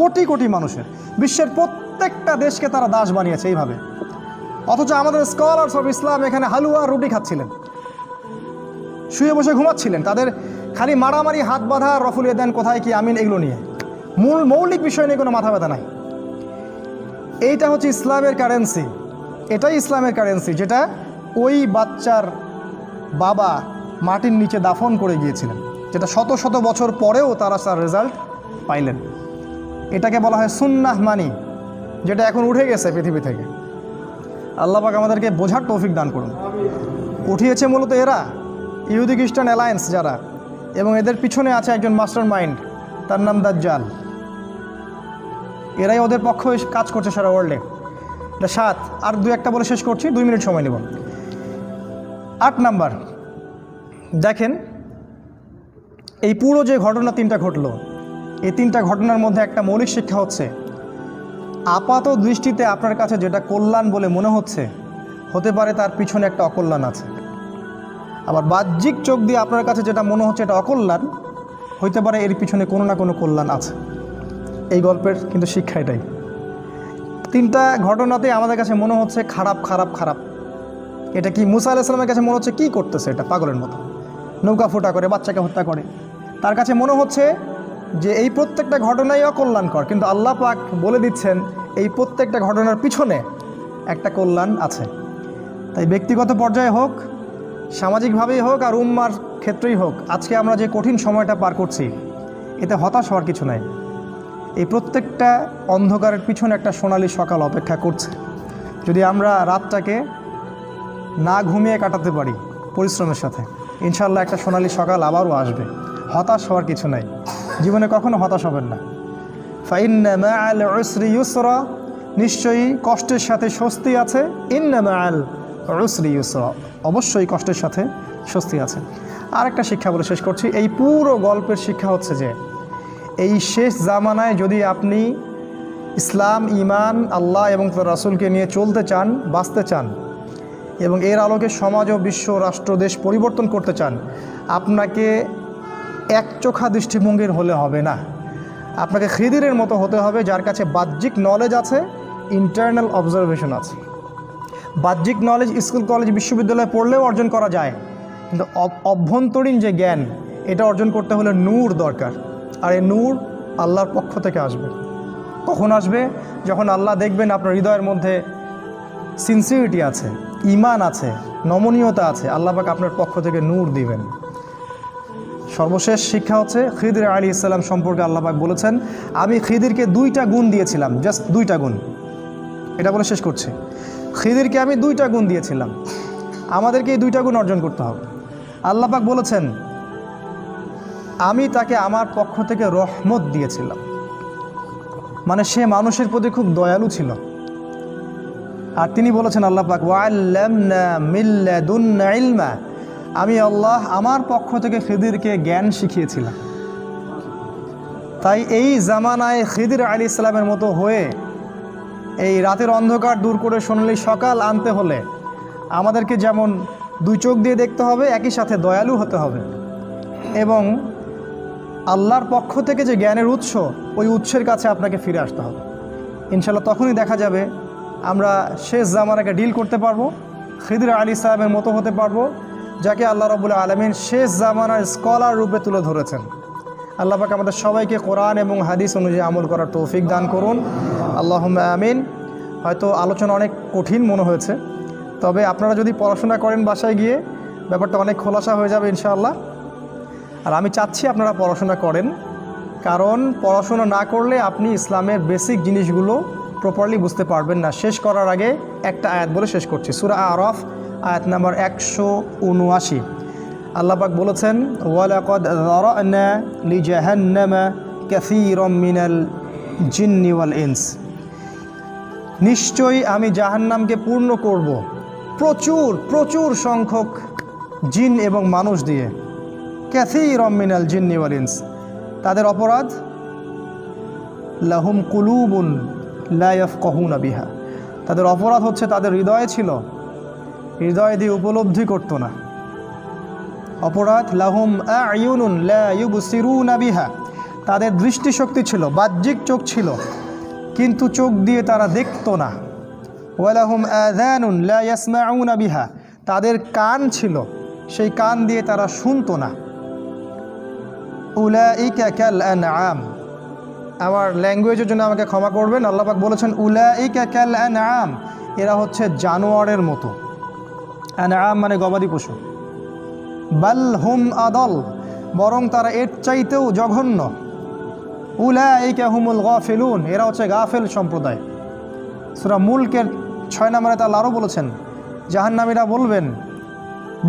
কোটি কোটি মানুষের, বিশ্বের প্রত্যেকটা দেশকে তারা দাস বানিয়েছে এইভাবে। অথচ আমাদের স্কলার্স অফ ইসলাম এখানে হালুয়া রুটি খাচ্ছিলেন, শুয়ে বসে ঘুমাচ্ছিলেন, তাদের খালি মারামারি, হাত বাঁধা, রফুলিয়ে দেন কোথায় কি আমিন, এগুলো নিয়ে মৌলিক বিষয় নিয়ে কোনো মাথা ব্যথা নাই। এইটা হচ্ছে ইসলামের কারেন্সি, এটাই ইসলামের কারেন্সি, যেটা ওই বাচ্চার বাবা মাটির নিচে দাফন করে গিয়েছিলেন, যেটা শত শত বছর পরেও তারা তার রেজাল্ট পাইলেন। এটাকে বলা হয় সুন্নাহ মানি, যেটা এখন উঠে গেছে পৃথিবী থেকে। আল্লাহ পাক আমাদেরকে বোঝার তৌফিক দান করুন। উঠিয়েছে মূলত এরা, ইহুদি খ্রিস্টান অ্যালায়েন্স যারা, এবং এদের পিছনে আছে একজন মাস্টার মাইন্ড, তার নাম দাজ্জাল। এরাই ওদের পক্ষ কাজ করছে সারা ওয়ার্ল্ডে। এটা 7 আর 2-1টা বলে শেষ করছি, 2 মিনিট সময় নেব। 8 নাম্বার, দেখেন এই পুরো যে ঘটনা 3টা ঘটলো, এই 3টা ঘটনার মধ্যে একটা মৌলিক শিক্ষা হচ্ছে, আপাত দৃষ্টিতে আপনার কাছে যেটা কল্যাণ বলে মনে হচ্ছে, হতে পারে তার পিছনে একটা অকল্যাণ আছে। আবার বাহ্যিক চোখ দিয়ে আপনার কাছে যেটা মনে হচ্ছে এটা অকল্যাণ, হইতে পারে এর পিছনে কোনো না কোনো কল্যাণ আছে। এই গল্পের কিন্তু শিক্ষা এটাই। 3টা ঘটনাতেই আমাদের কাছে মনে হচ্ছে খারাপ খারাপ খারাপ। এটা কি মুসা আলাইহিস সালামের কাছে মনে হচ্ছে কি করতেছে, এটা পাগলের মতো, নৌকা ফুটা করে বাচ্চাকে হত্যা করে। তার কাছে মনে হচ্ছে যে এই প্রত্যেকটা ঘটনাই অকল্যাণকর, কিন্তু আল্লাহ পাক বলে দিচ্ছেন এই প্রত্যেকটা ঘটনার পিছনে একটা কল্যাণ আছে। তাই ব্যক্তিগত পর্যায়ে হোক, সামাজিকভাবেই হোক, আর উম্মার ক্ষেত্রেই হোক, আজকে আমরা যে কঠিন সময়টা পার করছি, এতে হতাশ হওয়ার কিছু নাই। এই প্রত্যেকটা অন্ধকারের পিছনে একটা সোনালী সকাল অপেক্ষা করছে। যদি আমরা রাতটাকে না ঘুমিয়ে কাটাতে পারি পরিশ্রমের সাথে, ইনশাল্লাহ একটা সোনালী সকাল আবারও আসবে। হতাশ হওয়ার কিছু নাই, জীবনে কখনো হতাশ হবেন না। ফাইন্না মাআল উসরি ইউসরা, নিশ্চয়ই কষ্টের সাথে স্বস্তি আছে। ইন্না মাআল উসরি ইউসরা, অবশ্যই কষ্টের সাথে স্বস্তি আছে। আরেকটা শিক্ষা বলে শেষ করছি। এই পুরো গল্পের শিক্ষা হচ্ছে যে এই শেষ জামানায় যদি আপনি ইসলাম, ঈমান, আল্লাহ এবং তার রাসূলকে নিয়ে চলতে চান, বাঁচতে চান, এবং এর আলোকে সমাজ ও বিশ্ব, রাষ্ট্র, দেশ পরিবর্তন করতে চান, আপনাকে একচোখা দৃষ্টিভঙ্গির হলে হবে না। আপনাকে খিদিরের মতো হতে হবে, যার কাছে বাহ্যিক নলেজ আছে, ইন্টারনাল অবজারভেশন আছে। বাহ্যিক নলেজ স্কুল, কলেজ, বিশ্ববিদ্যালয়ে পড়লেও অর্জন করা যায়, কিন্তু অভ্যন্তরীণ যে জ্ঞান, এটা অর্জন করতে হলে নূর দরকার। আর এই নূর আল্লাহর পক্ষ থেকে আসবে। কখন আসবে? যখন আল্লাহ দেখবেন আপনার হৃদয়ের মধ্যে সিনসিয়ারিটি আছে, ঈমান আছে, নমনীয়তা আছে, আল্লাহ পাক আপনার পক্ষ থেকে নূর দিবেন। সর্বশেষ শিক্ষা হচ্ছে খিদির আলাইহিস সালাম সম্পর্কে আল্লাহ পাক বলেছেন, আমি খিদিরকে 2টা গুণ দিয়েছিলাম, জাস্ট 2টা গুণ। এটা বলে শেষ করছি, খিদিরকে আমি 2টা গুণ দিয়েছিলাম, আমাদেরকে এই 2টা গুণ অর্জন করতে হবে। আল্লাহ পাক বলেছেন, আমি তাকে আমার পক্ষ থেকে রহমত দিয়েছিলাম, মানে সে মানুষের প্রতি খুব দয়ালু ছিল। আর তিনি বলেছেন আল্লাহ পাক, ওয়াল্লামনা মিন লাদুন্না ইলমা, আমি আল্লাহ আমার পক্ষ থেকে খিদিরকে জ্ঞান শিখিয়েছিলাম। তাই এই জামানায় খিদির আলাইহিস সালামের মতো হয়ে এই রাতের অন্ধকার দূর করে সোনালী সকাল আনতে হলে আমাদেরকে যেমন 2 চোখ দিয়ে দেখতে হবে, একই সাথে দয়ালু হতে হবে, এবং আল্লাহর পক্ষ থেকে যে জ্ঞানের উৎস, ওই উৎসের কাছে আপনাকে ফিরে আসতে হবে। ইনশাল্লাহ তখনই দেখা যাবে আমরা শেষ জামানাকে ডিল করতে পারবো, খিদির আলাইহিস সালামের মতো হতে পারবো, যাকে আল্লাহ রাব্বুল আলামিন শেষ জামানার স্কলার রূপে তুলে ধরেছেন। আল্লাহ পাক আমাদের সবাইকে কোরআন এবং হাদিস অনুযায়ী আমল করার তৌফিক দান করুন, আল্লাহুম্মা আমিন। হয়তো আলোচনা অনেক কঠিন মনে হয়েছে, তবে আপনারা যদি পড়াশোনা করেন বাসায় গিয়ে, ব্যাপারটা অনেক খোলাসা হয়ে যাবে ইনশাআল্লাহ। আর আমি চাচ্ছি আপনারা পড়াশোনা করেন, কারণ পড়াশোনা না করলে আপনি ইসলামের বেসিক জিনিসগুলো প্রপারলি বুঝতে পারবেন না। শেষ করার আগে একটা আয়াত বলে শেষ করছি, সূরা আরাফ আয়াত নাম্বার 179। আল্লাহ পাক বলেছেন, ওয়ালাকাদ যারানা লিজাহান্নামা কাসীরাম মিনাল জিন্নি ওয়াল ইনস, নিশ্চয়ই আমি জাহান্নামকে পূর্ণ করব প্রচুর প্রচুর সংখ্যক জিন এবং মানুষ দিয়ে। কাসীরাম মিনাল জিন্নি ওয়াল ইনস, তাদের অপরাধ, লাহুম কুলুবুন লা ইয়াফকাহুনা বিহা, তাদের অপরাধ হচ্ছে তাদের হৃদয়ে ছিল, হৃদয় দিয়ে উপলব্ধি করতো না। অপরাধ, লাহুম আ'য়ুনুন লা ইউবসিরুনা বিহা, তাদের দৃষ্টিশক্তি ছিল, বাহ্যিক চোখ ছিল, কিন্তু চোখ দিয়ে তারা দেখতো না। ওয়ালাহুম আযানুন লা ইয়াসমাউনা বিহা, তাদের কান ছিল, সেই কান দিয়ে তারা শুনতো না। উলাইকা কাল আনআম, আমার ল্যাঙ্গুয়েজের জন্য আমাকে ক্ষমা করবেন, আল্লাহ পাক বলেছেন উলাইকা কাল আনআম, এরা হচ্ছে জানোয়ারের মতো। আনআম মানে গবাদি পশু। বাল হুম আদল, বরং তারা এর চাইতেও জঘন্য। উলাইকা হুমুল গাফিলুন, এরা হচ্ছে গাফেল সম্প্রদায়। সূরা মুলকের 6 নম্বরে আল্লাহ আরও বলেছেন, জাহান্নামীরা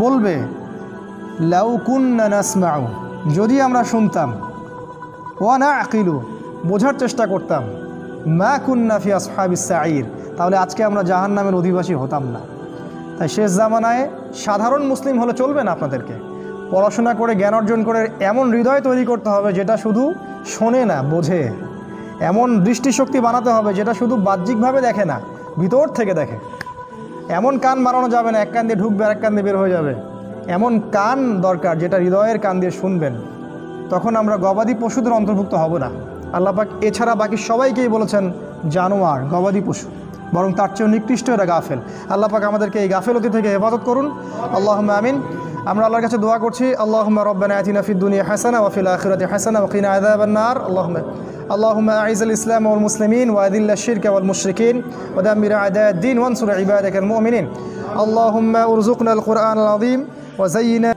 বলবে লাউ কুন্না নাসমাউ, যদি আমরা শুনতাম, ওয়া নাআকিলু, বোঝার চেষ্টা করতাম, মা কুন্না ফি আসহাবিস সাঈর, তাহলে আজকে আমরা জাহান্নামের অধিবাসী হতাম না। তাই শেষ জামানায় সাধারণ মুসলিম হলে চলবে না। আপনাদেরকে পড়াশোনা করে জ্ঞান অর্জন করে এমন হৃদয় তৈরি করতে হবে যেটা শুধু শোনে না, বোঝে। এমন দৃষ্টিশক্তি বানাতে হবে যেটা শুধু বাহ্যিকভাবে দেখে না, ভিতর থেকে দেখে। এমন কান বানানো যাবে না এক কান দিয়ে ঢুকবে আর এক কান দিয়ে বের হয়ে যাবে। এমন কান দরকার যেটা হৃদয়ের কান দিয়ে শুনবেন। তখন আমরা গবাদি পশুদের অন্তর্ভুক্ত হব না। আল্লাহ পাক এছাড়া বাকি সবাইকেই বলেছেন জানোয়ার, গবাদি পশু, বরং তার চেয়েও নিকৃষ্ট এরা গাফেল। আল্লাহ পাক আমাদেরকে এই গাফেলতি থেকে হেফাজত করুন। আল্লাহুম্মা আমিন। আমরা আল্লাহর কাছে দোয়া করছি, আল্লাহুম্মা রব্বানা আতিনা ফিদ দুনিয়া হাসানা ওয়া ফিল আখিরাতি হাসানা ওয়া কিনা আযাবান নার। আল্লাহুম্মা আইজিল ইসলাম ওয়াল মুসলিমিন ওয়া আযিল্লাশ শিরকা ওয়াল মুশরিকিন ওয়া দাম্মির আ'দা'আদ-দ্বীন ওয়ানসুর ইবাদাকাল মুমিনিন। আল্লাহুম্মা উরযুকনাল কুরআনাল আযীম ওয়া যায়্যিনা